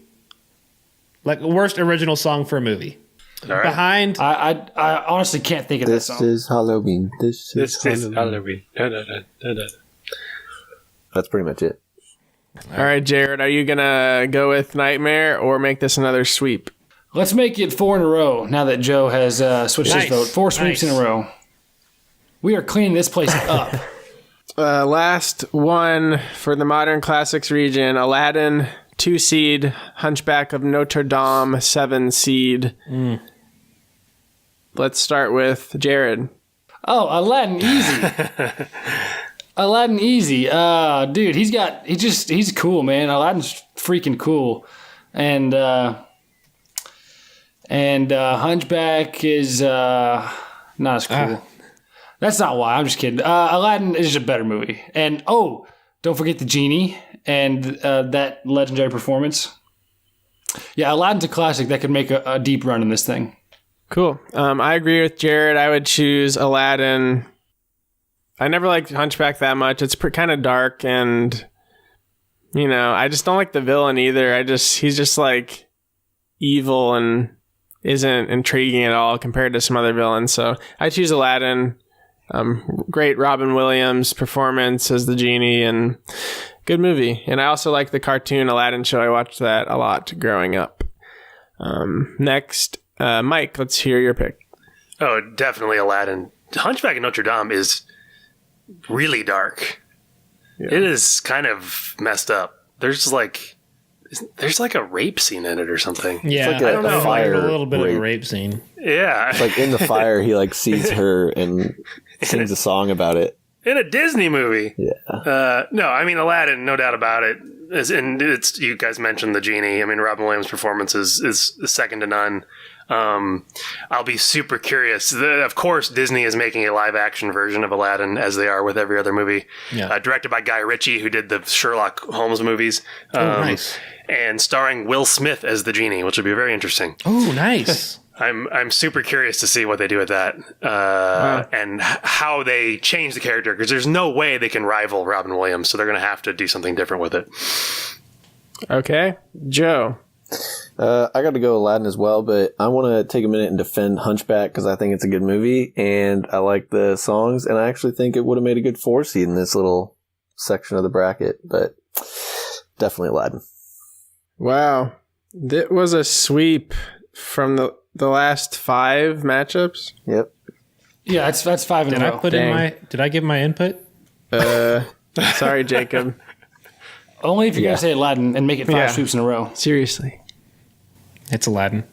Like, worst original song for a movie. All right. Behind... I honestly can't think of that This song. is Halloween. This is Halloween. Da, da, da, da, da. That's pretty much it. All right, Jared, are you going to go with Nightmare or make this another sweep? Let's make it 4 in a row now that Joe has switched his vote. 4 sweeps in a row. We are cleaning this place up. Last one for the Modern Classics region, Aladdin, 2 seed, Hunchback of Notre Dame, 7 seed. Let's start with Jared. Oh, Aladdin easy. Aladdin easy. Dude, he's cool, man. Aladdin's freaking cool. And Hunchback is not as cool. That's not why. I'm just kidding. Aladdin is just a better movie. And don't forget the genie and that legendary performance. Yeah, Aladdin's a classic that could make a deep run in this thing. Cool. I agree with Jared. I would choose Aladdin. I never liked Hunchback that much. It's kind of dark, and I just don't like the villain either. He's just like evil and isn't intriguing at all compared to some other villains. So I choose Aladdin. Great Robin Williams performance as the genie, and good movie. And I also like the cartoon Aladdin show. I watched that a lot growing up. Next, Mike, let's hear your pick. Oh, definitely Aladdin. Hunchback of Notre Dame is really dark. Yeah. It is kind of messed up. There's like a rape scene in it or something. Yeah, it's like I don't know. Like a little bit rape. of a rape scene. Yeah. It's like in the fire, he like sees her and sings a song about it. In a Disney movie. Yeah. No, I mean, Aladdin, no doubt about it. It's you guys mentioned the genie. I mean, Robin Williams' performance is second to none. I'll be super curious. Of course, Disney is making a live action version of Aladdin, as they are with every other movie. Yeah. Directed by Guy Ritchie, who did the Sherlock Holmes movies. Nice. And starring Will Smith as the genie, which would be very interesting. Oh, nice. I'm super curious to see what they do with that and how they change the character, because there's no way they can rival Robin Williams, so they're going to have to do something different with it. Okay, Joe. I got to go Aladdin as well, but I want to take a minute and defend Hunchback because I think it's a good movie and I like the songs, and I actually think it would have made a good 4 seed in this little section of the bracket, but definitely Aladdin. Wow. That was a sweep from the last 5 matchups. Yep. Yeah, that's 5 in a row. Did I give my input? Sorry, Jacob. Only if you're going to say Aladdin and make it 5 sweeps in a row. Seriously. It's Aladdin.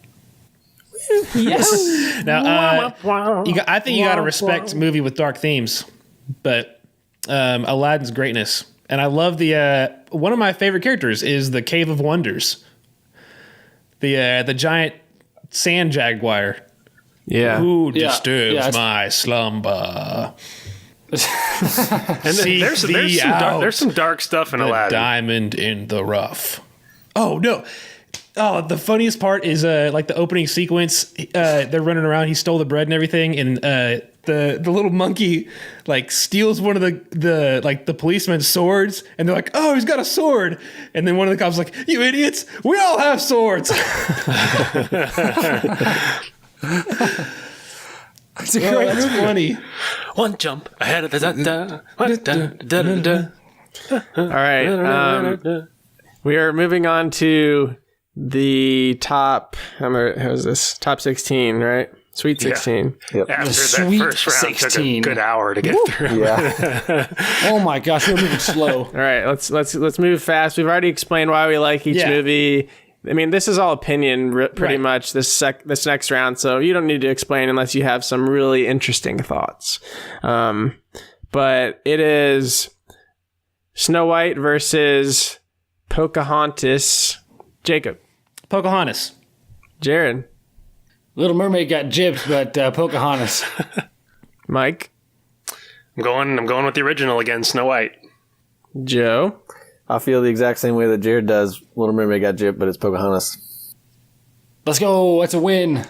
Yes. Now, I think you got to respect movie with dark themes, but Aladdin's greatness. And I love one of my favorite characters is the Cave of Wonders. The giant sand jaguar. Yeah. Who disturbs my slumber? And there's some dark stuff in Aladdin. Diamond in the rough. Oh, no. Oh, the funniest part is like the opening sequence. They're running around. He stole the bread and everything, and the little monkey like steals one of the policeman's swords, and they're like, "Oh, he's got a sword!" And then one of the cops is like, "You idiots! We all have swords." That's a great That's funny. One jump ahead of the All right. We are moving on to the top. How's this? Top 16, right? Sweet 16. Yeah. Yep. After that Sweet first round 16. took a good hour to get through. Yeah. Oh my gosh, we're moving slow. All right, let's move fast. We've already explained why we like each movie. I mean, this is all opinion, pretty much. This next round, so you don't need to explain unless you have some really interesting thoughts. but it is Snow White versus Pocahontas. Jacob. Pocahontas. Jared. Little Mermaid got gypped, but Pocahontas. Mike. I'm going with the original again, Snow White. Joe. I feel the exact same way that Jared does. Little Mermaid got gypped, but it's Pocahontas. Let's go. That's a win.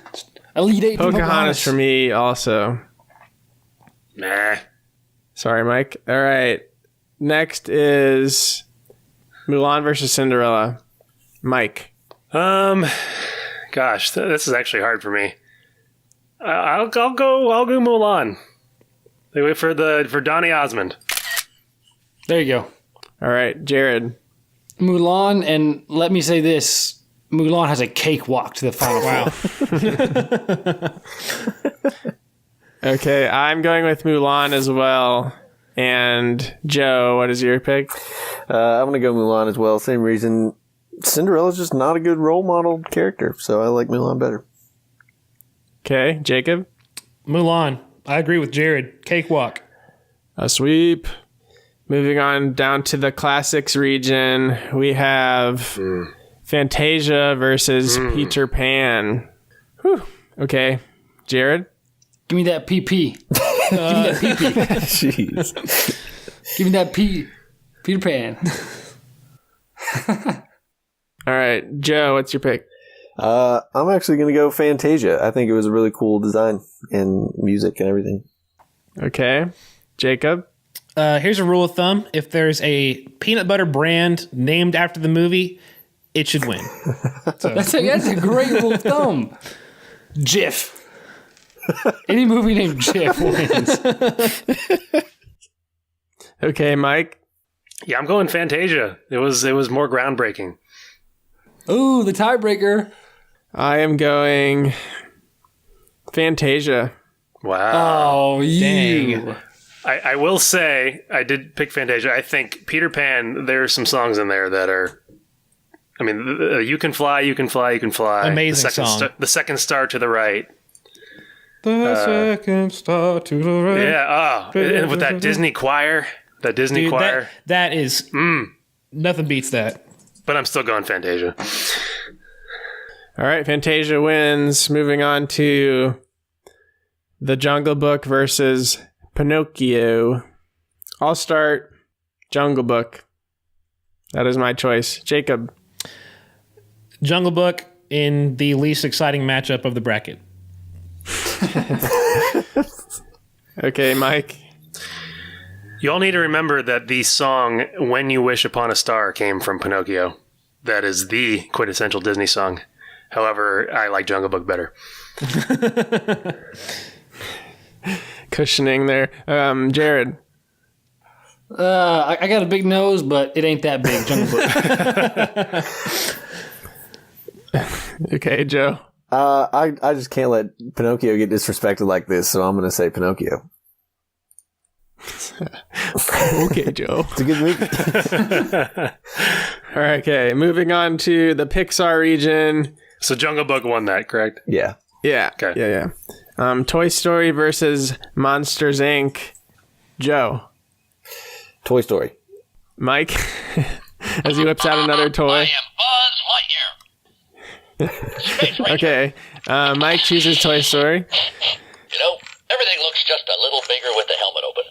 Elite 8 for Pocahontas for me also. Nah. Sorry, Mike. All right. Next is Mulan versus Cinderella. Mike. Gosh, this is actually hard for me. I'll go Mulan. They wait for Donny Osmond. There you go. All right, Jared. Mulan, and let me say this. Mulan has a cakewalk to the final. Wow. Okay, I'm going with Mulan as well. And Joe, what is your pick? I'm going to go Mulan as well. Same reason. Cinderella's just not a good role model character, so I like Mulan better. Okay, Jacob. Mulan. I agree with Jared. Cakewalk. A sweep. Moving on down to the classics region, we have Fantasia versus Peter Pan. Whew. Okay, Jared. Give me that PP. Give me that PP. Jeez. Give me that Peter Pan. All right, Joe, what's your pick? I'm actually going to go Fantasia. I think it was a really cool design and music and everything. Okay, Jacob. Here's a rule of thumb. If there's a peanut butter brand named after the movie, it should win. So. That's a great rule of thumb. Jif. Any movie named Jif wins. Okay, Mike. Yeah, I'm going Fantasia. It was more groundbreaking. Ooh, the tiebreaker. I am going Fantasia. Wow. Oh, you. Dang. I will say, I did pick Fantasia. I think Peter Pan, there's some songs in there that are, I mean, You Can Fly, You Can Fly, You Can Fly. Amazing song. The second star to the right. The second star to the right. Yeah, and with that Disney choir. That Disney Dude, choir. that is, nothing beats that. But I'm still going Fantasia. All right, Fantasia wins. Moving on to The Jungle Book versus Pinocchio. I'll start Jungle Book. That is my choice. Jacob. Jungle Book in the least exciting matchup of the bracket. Okay, Mike. You all need to remember that the song When You Wish Upon a Star came from Pinocchio. That is the quintessential Disney song. However, I like Jungle Book better. Cushioning there. Jared. I got a big nose, but it ain't that big. Jungle Book. Okay, Joe. I just can't let Pinocchio get disrespected like this, so I'm going to say Pinocchio. Okay, Joe. It's a good movie. All right, okay. Moving on to the Pixar region. So Jungle Book won that, correct? Yeah. Yeah. Okay. Yeah. Toy Story versus Monsters, Inc. Joe. Toy Story. Mike, as he whips out another toy. I am Buzz Lightyear. Space Ranger. Okay. Mike chooses Toy Story. You know, everything looks just a little bigger with the helmet open.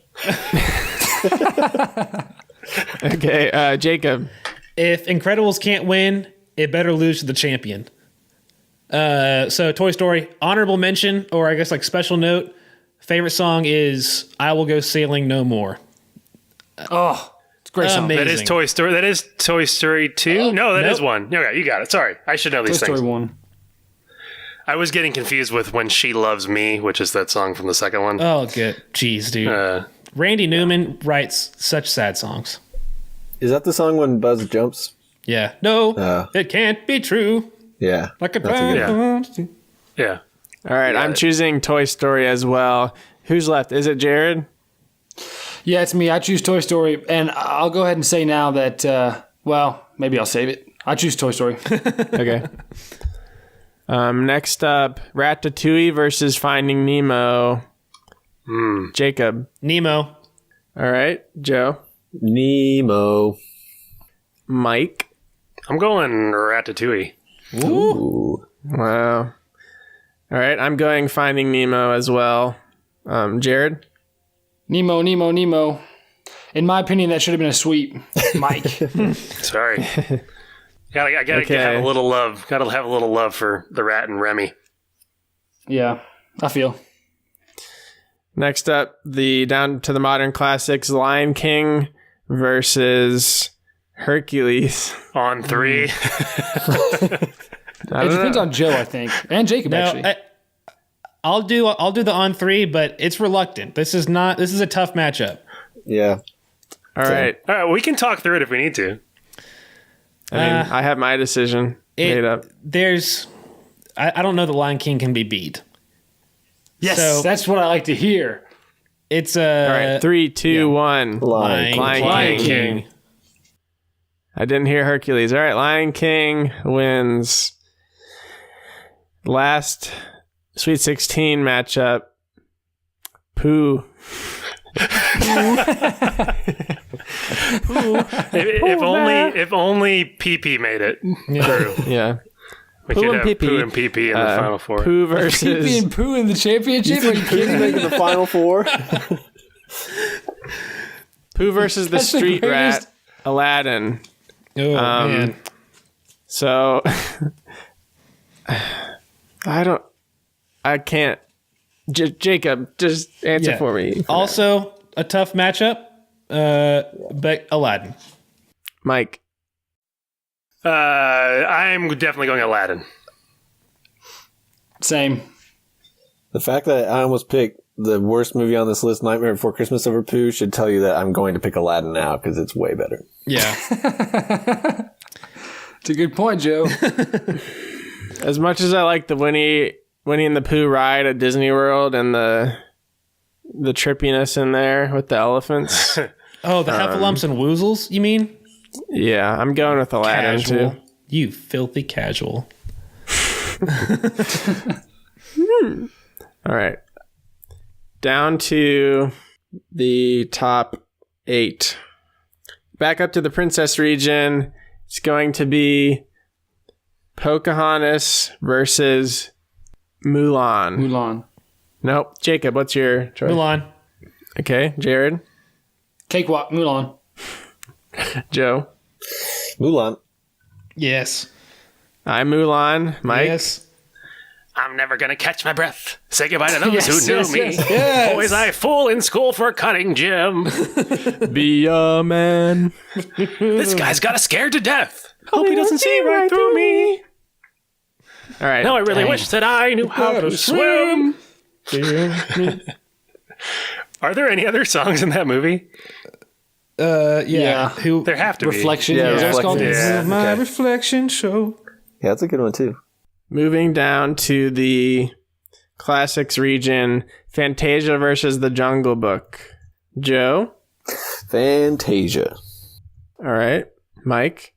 Okay, Jacob. If Incredibles can't win, it better lose to the champion. So Toy Story, honorable mention, or I guess like special note, favorite song is I Will Go Sailing No More. Oh, it's a great song. Amazing. That is Toy Story. That is Toy Story 2? No, that is one. Okay, you got it. Sorry. I should know Toy these things. Story 1. I was getting confused with When She Loves Me, which is that song from the second one. Oh, good. Jeez, dude. Randy Newman writes such sad songs. Is that the song when Buzz jumps? Yeah. No, it can't be true. Yeah. Like a That's a good- plan. Yeah. All right, I'm choosing Toy Story as well. Who's left? Is it Jared? Yeah, it's me. I choose Toy Story, and I'll go ahead and say now that, well, maybe I'll save it. I choose Toy Story. Okay. Next up, Ratatouille versus Finding Nemo. Jacob. Nemo. All right, Joe. Nemo. Mike. I'm going Ratatouille. Ooh. Wow. All right, I'm going Finding Nemo as well. Jared? Nemo. In my opinion, that should have been a sweep, Mike. Sorry. I gotta Okay. have a little love. Gotta have a little love for the rat and Remy. Yeah, I feel. Next up, the down to the modern classics, Lion King versus Hercules. On 3. It depends on Joe, I think, and Jacob actually. I'll do the on 3, but it's reluctant. This is a tough matchup. Yeah. All right. All right, we can talk through it if we need to. I mean, I have my decision made up. I don't know that Lion King can be beat. Yes, So- that's what I like to hear. It's All right, 3, 2, 1. Lion King. I didn't hear Hercules. All right, Lion King wins. Last Sweet 16 matchup. Pooh. If only PP made it through. Yeah. We Pooh could and have Pee-Pee. Pooh and PP in the final 4. Pooh Pee versus and Pooh in the championship? Are you kidding me? Making the final 4. Pooh versus the That's the street greatest. rat, Aladdin. oh man. So I can't. Jacob, just answer for me. Also, a tough matchup. But Aladdin. Mike. I'm definitely going Aladdin. Same. The fact that I almost picked the worst movie on this list, Nightmare Before Christmas, over Pooh, should tell you that I'm going to pick Aladdin now because it's way better. Yeah. It's a good point, Joe. As much as I like the Winnie and the Pooh ride at Disney World and the trippiness in there with the elephants. Oh, the heffalumps and woozles, you mean? Yeah, I'm going with Aladdin Casual. too. You filthy casual. All right. Down to the top 8. Back up to the princess region. It's going to be Pocahontas versus Mulan. Nope. Jacob, what's your choice? Mulan. Okay. Jared. Cakewalk, Mulan. Joe. Mulan. Yes. I'm Mulan. Mike. Yes. I'm never gonna catch my breath. Say goodbye to those who knew me. Yes. Boys I fool in school for cutting gym. Be a man. This guy's got us scared to death. Hope he doesn't see right through me. All right. Now I really wish that I knew how to swim. Are there any other songs in that movie? Yeah. Who? There have to Reflection. Yeah, Is that Reflection. called? Yeah. My Okay. reflection show. Yeah, that's a good one, too. Moving down to the classics region, Fantasia versus the Jungle Book. Joe. Fantasia. All right. Mike.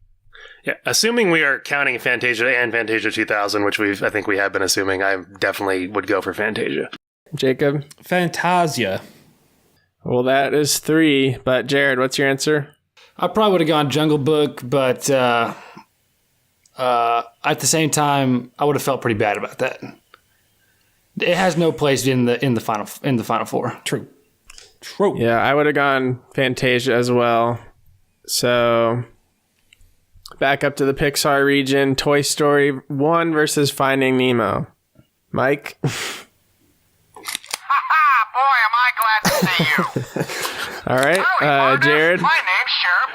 be. Yeah, assuming we are counting Fantasia and Fantasia 2000, which I think we have been assuming, I definitely would go for Fantasia. Jacob. Fantasia. Well, that is 3. But Jared, what's your answer? I probably would have gone Jungle Book, but at the same time, I would have felt pretty bad about that. It has no place in the final 4. True. Yeah, I would have gone Fantasia as well. So back up to the Pixar region, Toy Story 1 versus Finding Nemo. Mike. Boy, am I glad to see you. All right. Howdy, partner. Jared. My name's Sheriff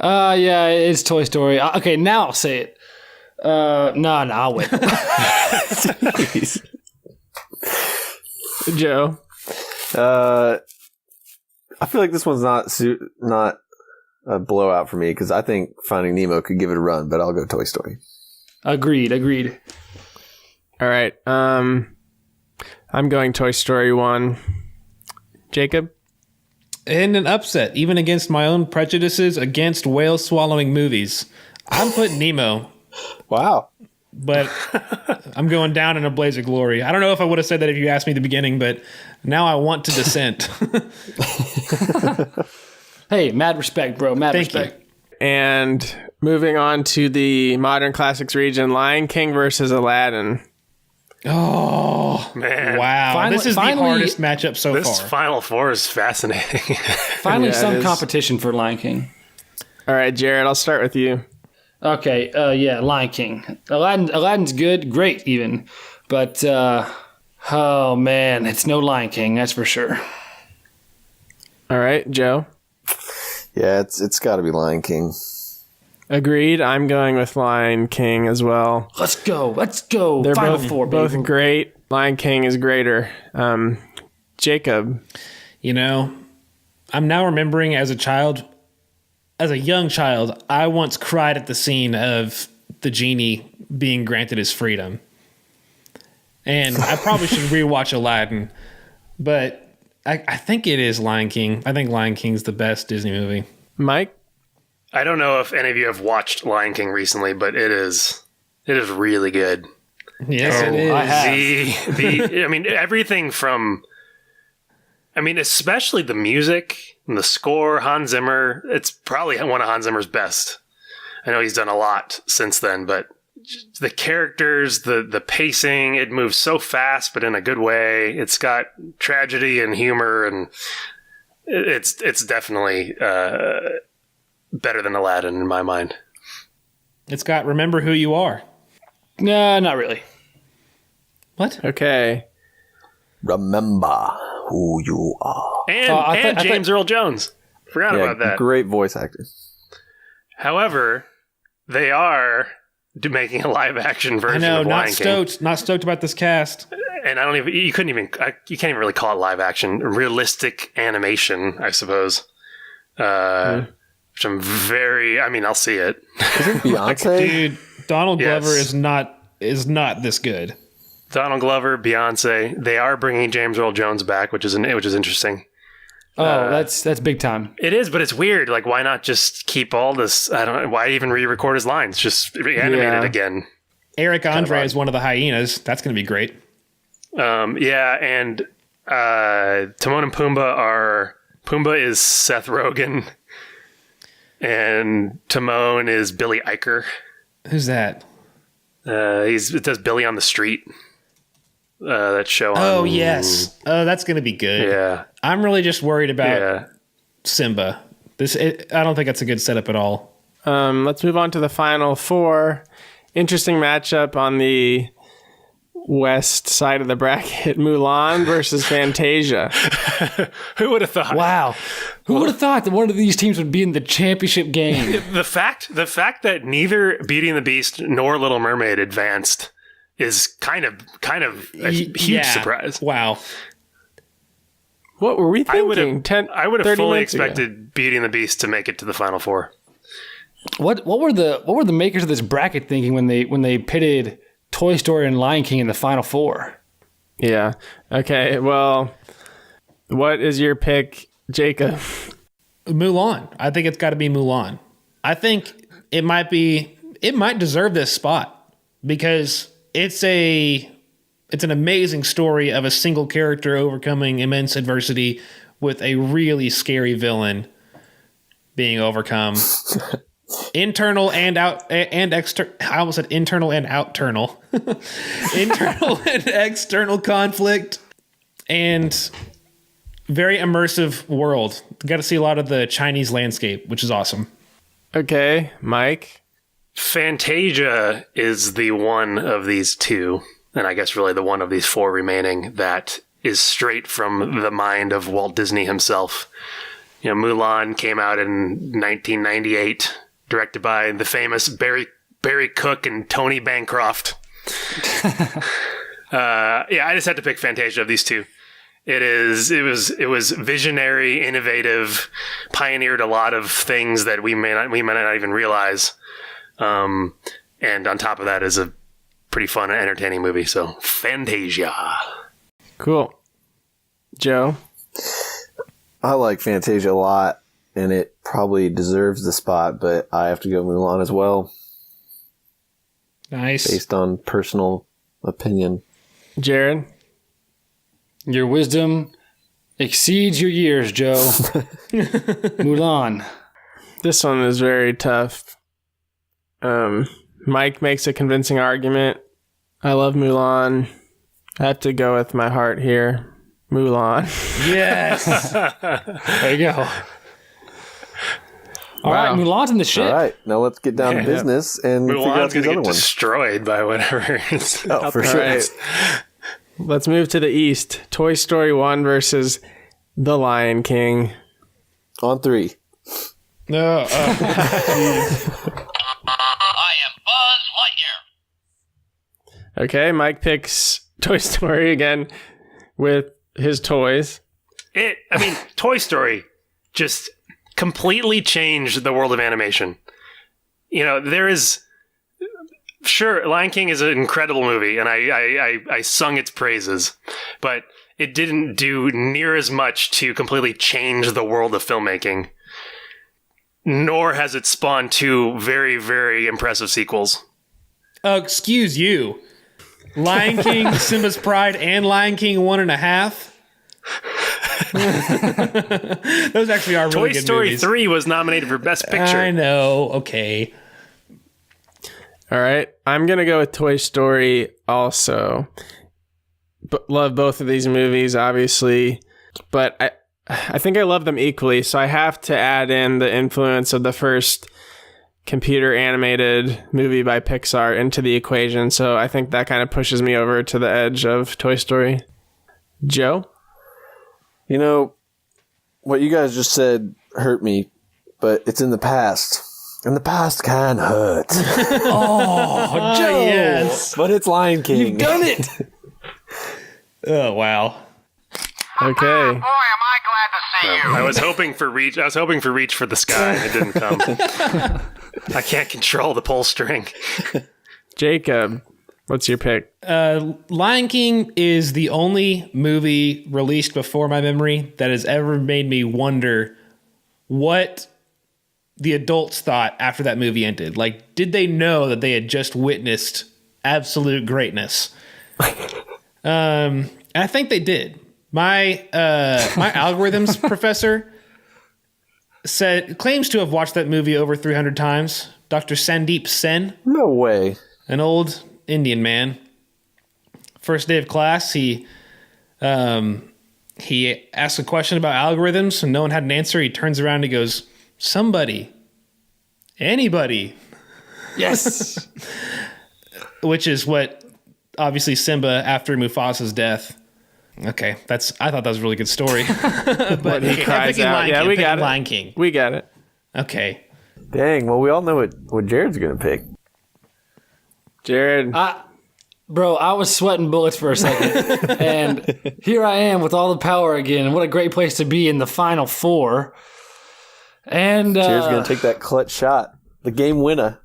Woody. Yeah, it's Toy Story. Okay, now I'll say it. No, I'll wait. Joe. I feel like this one's not a blowout for me because I think Finding Nemo could give it a run, but I'll go Toy Story. Agreed. All right. I'm going Toy Story 1. Jacob? And an upset, even against my own prejudices against whale swallowing movies. I'm putting Nemo. Wow. but I'm going down in a blaze of glory. I don't know if I would have said that if you asked me at the beginning, but now I want to dissent. Hey, mad respect, bro. Mad Thank respect. you. And moving on to the modern classics region, Lion King versus Aladdin. Oh, Man. wow. This is the hardest matchup so This far. Final Four is fascinating. Finally, Yeah, it some is. competition for Lion King. All right, Jared, I'll start with you. Okay, yeah, Lion King. Aladdin's good, great even. But, oh man, it's no Lion King, that's for sure. All right, Joe. Yeah, it's got to be Lion King. Agreed. I'm going with Lion King as well. Let's go. They're Final both, Four, baby. both great. Lion King is greater. Jacob. You know, I'm now remembering as a young child, I once cried at the scene of the genie being granted his freedom. And I probably should rewatch Aladdin, but I think it is Lion King. I think Lion King's the best Disney movie. Mike? I don't know if any of you have watched Lion King recently, but it is really good. Yes, it is. I have. I mean, everything from, especially the music and the score, Hans Zimmer, it's probably one of Hans Zimmer's best. I know he's done a lot since then, but the characters, the pacing, it moves so fast, but in a good way. It's got tragedy and humor, and it's definitely better than Aladdin in my mind. It's got Remember Who You Are. No, not really. What? Okay. Remember who you are. And James Earl Jones. Forgot about that. Great voice actor. However, they are making a live action version I know, of Lion King. not stoked about this cast. And you can't even really call it live action. Realistic animation, I suppose. Which I'm I'll see it. Isn't Beyonce? Dude, Donald Yes. Glover is not this good. Donald Glover, Beyonce. They are bringing James Earl Jones back, which is interesting. Oh, that's big time. It is, but it's weird. Like, why not just keep all this? I don't know. Why even re-record his lines? Just reanimate Yeah. it again. Eric Andre is one of the hyenas. That's going to be great. Yeah, and Timon and Pumbaa is Seth Rogen, and Timon is Billy Eicher. Who's that? It does Billy on the Street. That show. Oh, on, yes. Oh, that's going to be good. Yeah. I'm really just worried about Yeah. Simba. I don't think that's a good setup at all. Let's move on to the final four. Interesting matchup on the west side of the bracket. Mulan versus Fantasia. Who would have thought? Wow. Who would have thought that one of these teams would be in the championship game? The fact that neither Beauty and the Beast nor Little Mermaid advanced is kind of a huge surprise. Wow. What were we thinking? I would have 30 fully minutes ago. expected Beauty and the Beast to make it to the final four. What were the makers of this bracket thinking when they pitted Toy Story and Lion King in the final four? Yeah. Okay, well, what is your pick, Jacob? Mulan. I think it's got to be Mulan. I think it might deserve this spot because it's an amazing story of a single character overcoming immense adversity with a really scary villain being overcome. Internal and out and external. I almost said internal and outternal. Internal and external conflict and very immersive world. Got to see a lot of the Chinese landscape, which is awesome. Okay, Mike. Fantasia is the one of these two, and I guess really the one of these four remaining that is straight from the mind of Walt Disney himself. You know, Mulan came out in 1998, directed by the famous Barry Cook and Tony Bancroft. I just had to pick Fantasia of these two. It was visionary, innovative, pioneered a lot of things that we might not even realize. And on top of that is a pretty fun and entertaining movie. So Fantasia. Cool. Joe? I like Fantasia a lot, and it probably deserves the spot, but I have to go Mulan as well. Nice. based on personal opinion. Jared? Your wisdom exceeds your years, Joe. Mulan. This one is very tough. Mike makes a convincing argument. I love Mulan. I have to go with my heart here. Mulan. Yes. There you go. All right, Mulan's in the ship. All right, now let's get down to business and figure out Mulan's these gonna other get ones. destroyed by whatever. Oh, for sure. Right. Let's move to the east. Toy Story 1 versus The Lion King. On 3. No. I am Buzz Lightyear. Okay, Mike picks Toy Story again with his toys. Toy Story just completely changed the world of animation. There is... Sure, Lion King is an incredible movie, and I sung its praises, but it didn't do near as much to completely change the world of filmmaking, nor has it spawned 2 very, very impressive sequels. Excuse you. Lion King, Simba's Pride, and Lion King 1.5. Those actually are really Toy good Story movies. 3 was nominated for Best Picture. I know. Okay. All right, I'm going to go with Toy Story also. But love both of these movies, obviously. But I think I love them equally, so I have to add in the influence of the first computer animated movie by Pixar into the equation. So I think that kind of pushes me over to the edge of Toy Story. Joe? What you guys just said hurt me, but it's in the past. And the past can hurt. Oh, Joe. Yes. But it's Lion King. You've done it. Oh, wow. Okay. Boy, am I glad to see you. I was hoping for Reach for the Sky, and it didn't come. I can't control the pull string. Jacob, what's your pick? Lion King is the only movie released before my memory that has ever made me wonder what the adults thought after that movie ended. Like, did they know that they had just witnessed absolute greatness? I think they did. My algorithms professor claims to have watched that movie over 300 times. Dr. Sandeep Sen, No way. an old Indian man. First day of class, he asks a question about algorithms, and no one had an answer. He turns around and he goes, "Somebody, anybody." Yes. Which is what, obviously, Simba after Mufasa's death. Okay, I thought that was a really good story. But He cries out. Yeah, we got it. Lion King. We got it. Okay. Dang, well, we all know what Jared's going to pick. Jared. Bro, I was sweating bullets for a second. And here I am with all the power again. What a great place to be in the Final Four. And Jared's going to take that clutch shot. The game winner.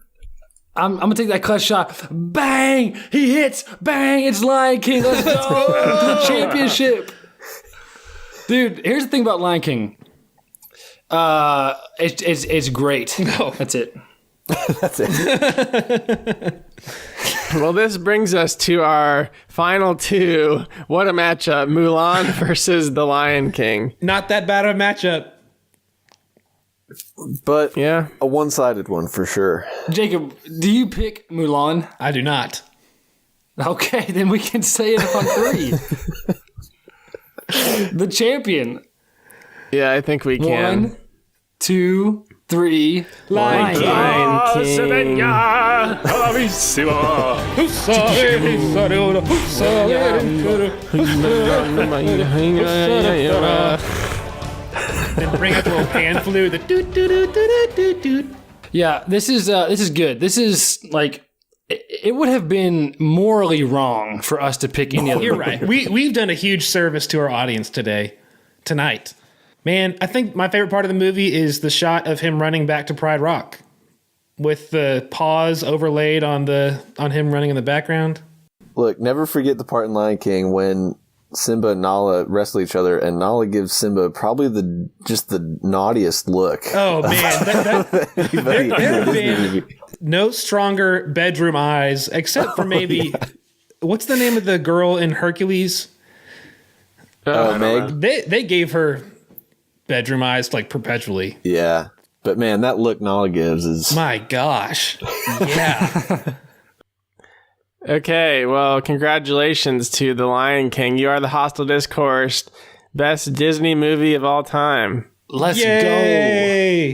I'm going to take that clutch shot. Bang! He hits. Bang! It's Lion King. Let's go to the championship. Dude, here's the thing about Lion King. It's great. No. That's it. That's it. Well, this brings us to our final 2. What a matchup. Mulan versus The Lion King. Not that bad of a matchup. But Yeah. a one-sided one for sure. Jacob, do you pick Mulan? I do not. Okay, then we can say it on 3. The champion. Yeah, I think we can. 1, 2, 3. Lion King. Lion King. Then bring out the little pan flute. The doot doot doot doot doot doot. Yeah, this is good. This is like it would have been morally wrong for us to pick any other. You're right. We've done a huge service to our audience tonight. Man, I think my favorite part of the movie is the shot of him running back to Pride Rock, with the pause overlaid on him running in the background. Look, never forget the part in Lion King when Simba and Nala wrestle each other, and Nala gives Simba probably the naughtiest look. Oh man, no stronger bedroom eyes, except for maybe what's the name of the girl in Hercules? Meg. They gave her bedroom eyes like perpetually. Yeah. But man, that look Nala gives is... My gosh. Yeah. Okay, well, congratulations to The Lion King. You are the Hostel Discourse best Disney movie of all time. Let's go.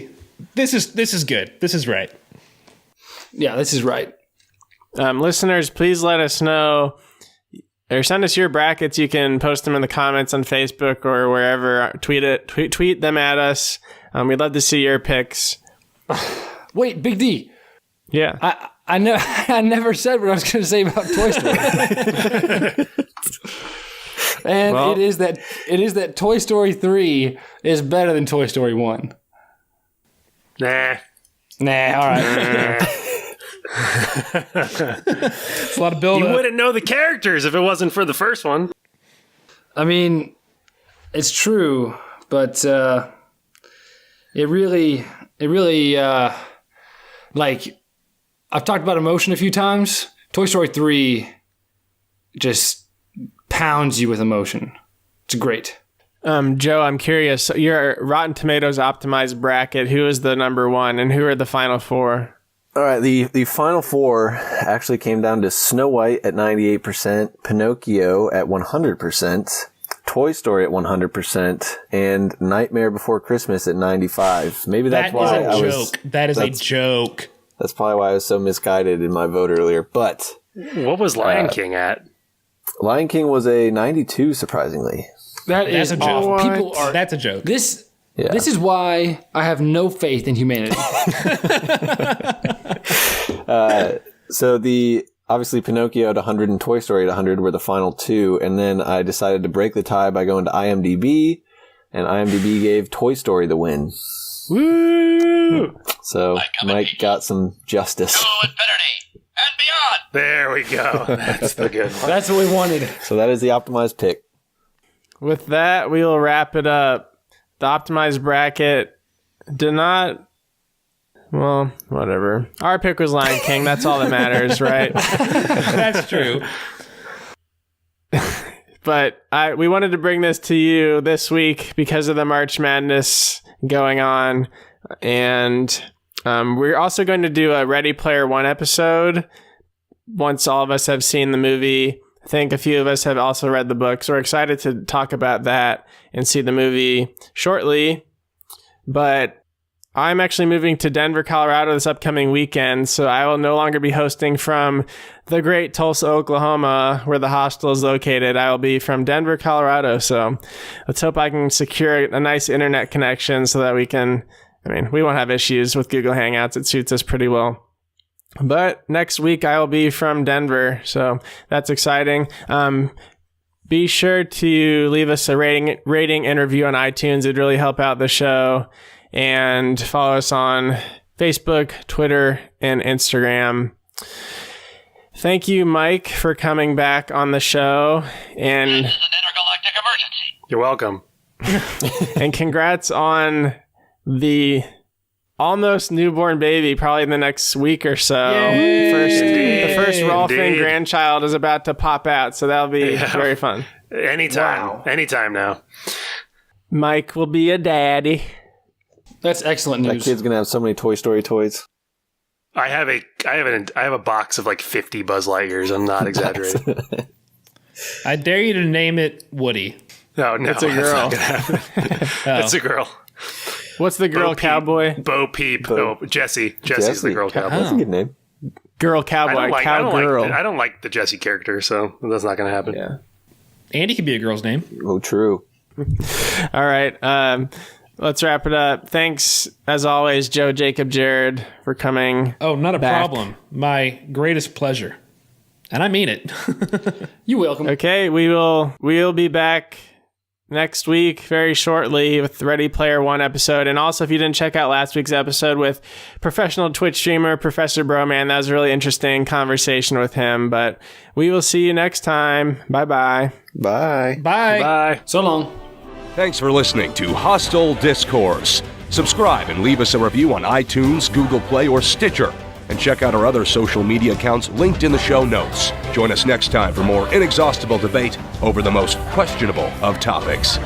This is good. This is right. Yeah, this is right. Listeners, please let us know or send us your brackets. You can post them in the comments on Facebook or wherever. Tweet them at us. We'd love to see your picks. Wait, Big D. Yeah. I never said what I was going to say about Toy Story. And Well, it is that Toy Story 3 is better than Toy Story 1. Nah. All right. It's a lot of build You up. wouldn't know the characters if it wasn't for the first one. I mean, it's true, but it really like I've talked about emotion a few times. Toy Story 3 just pounds you with emotion. It's great. Joe, I'm curious. Your Rotten Tomatoes optimized bracket, who is the number one and who are the final four? All right, the final four actually came down to Snow White at 98%, Pinocchio at 100%, Toy Story at 100%, and Nightmare Before Christmas at 95%. Maybe that's That why is a joke. That is a joke. That's probably why I was so misguided in my vote earlier. But What was Lion King at? Lion King was a 92, surprisingly. That's a joke. People are. That's a joke. This is why I have no faith in humanity. So obviously Pinocchio at 100 and Toy Story at 100 were the final two, and then I decided to break the tie by going to IMDb, and IMDb gave Toy Story the win. Woo! So Mike got some justice. To infinity and beyond. There we go. That's the good one. That's what we wanted. So that is the optimized pick. With that, we will wrap it up. The optimized bracket did not... Well, whatever. Our pick was Lion King. That's all that matters, right? That's true. But we wanted to bring this to you this week because of the March Madness going on. And we're also going to do a Ready Player One episode once all of us have seen the movie. I think a few of us have also read the book. So we're excited to talk about that and see the movie shortly. But I'm actually moving to Denver, Colorado this upcoming weekend, so I will no longer be hosting from the great Tulsa, Oklahoma, where the hostel is located. I will be from Denver, Colorado, so let's hope I can secure a nice internet connection so that we won't have issues with Google Hangouts. It suits us pretty well. But next week I will be from Denver, so that's exciting. Be sure to leave us a rating and review on iTunes. It'd really help out the show. And follow us on Facebook, Twitter, and Instagram. Thank you, Mike, for coming back on the show. And This is an intergalactic emergency. You're welcome. and congrats on the almost newborn baby, probably in the next week or so. The first Rolfing Indeed. grandchild is about to pop out, so that'll be very fun. Anytime. Wow. Anytime now. Mike will be a daddy. That's excellent That news. kid's gonna have so many Toy Story toys. I have a box of like 50 Buzz Lightyears. I'm not exaggerating. I dare you to name it Woody. No, It's a girl. It's a girl. What's the girl Bo Peep. cowboy? Bo Peep. Oh, Jessie. Jesse's the girl cowboy. That's a good name. Girl cowboy. Cowgirl. I don't like the Jessie character, so that's not going to happen. Yeah. Andy could be a girl's name. Oh, true. All right. Let's wrap it up. Thanks, as always, Joe, Jacob, Jared, for coming. Oh, not a back. problem. My greatest pleasure. And I mean it. You're welcome. Okay, we'll be back next week very shortly with the Ready Player One episode. And also, if you didn't check out last week's episode with professional Twitch streamer Professor Broman, that was a really interesting conversation with him. But we will see you next time. Bye-bye. Bye. Bye. Bye. So long. Thanks for listening to Hostel Discourse. Subscribe and leave us a review on iTunes, Google Play, or Stitcher. and check out our other social media accounts linked in the show notes. Join us next time for more inexhaustible debate over the most questionable of topics.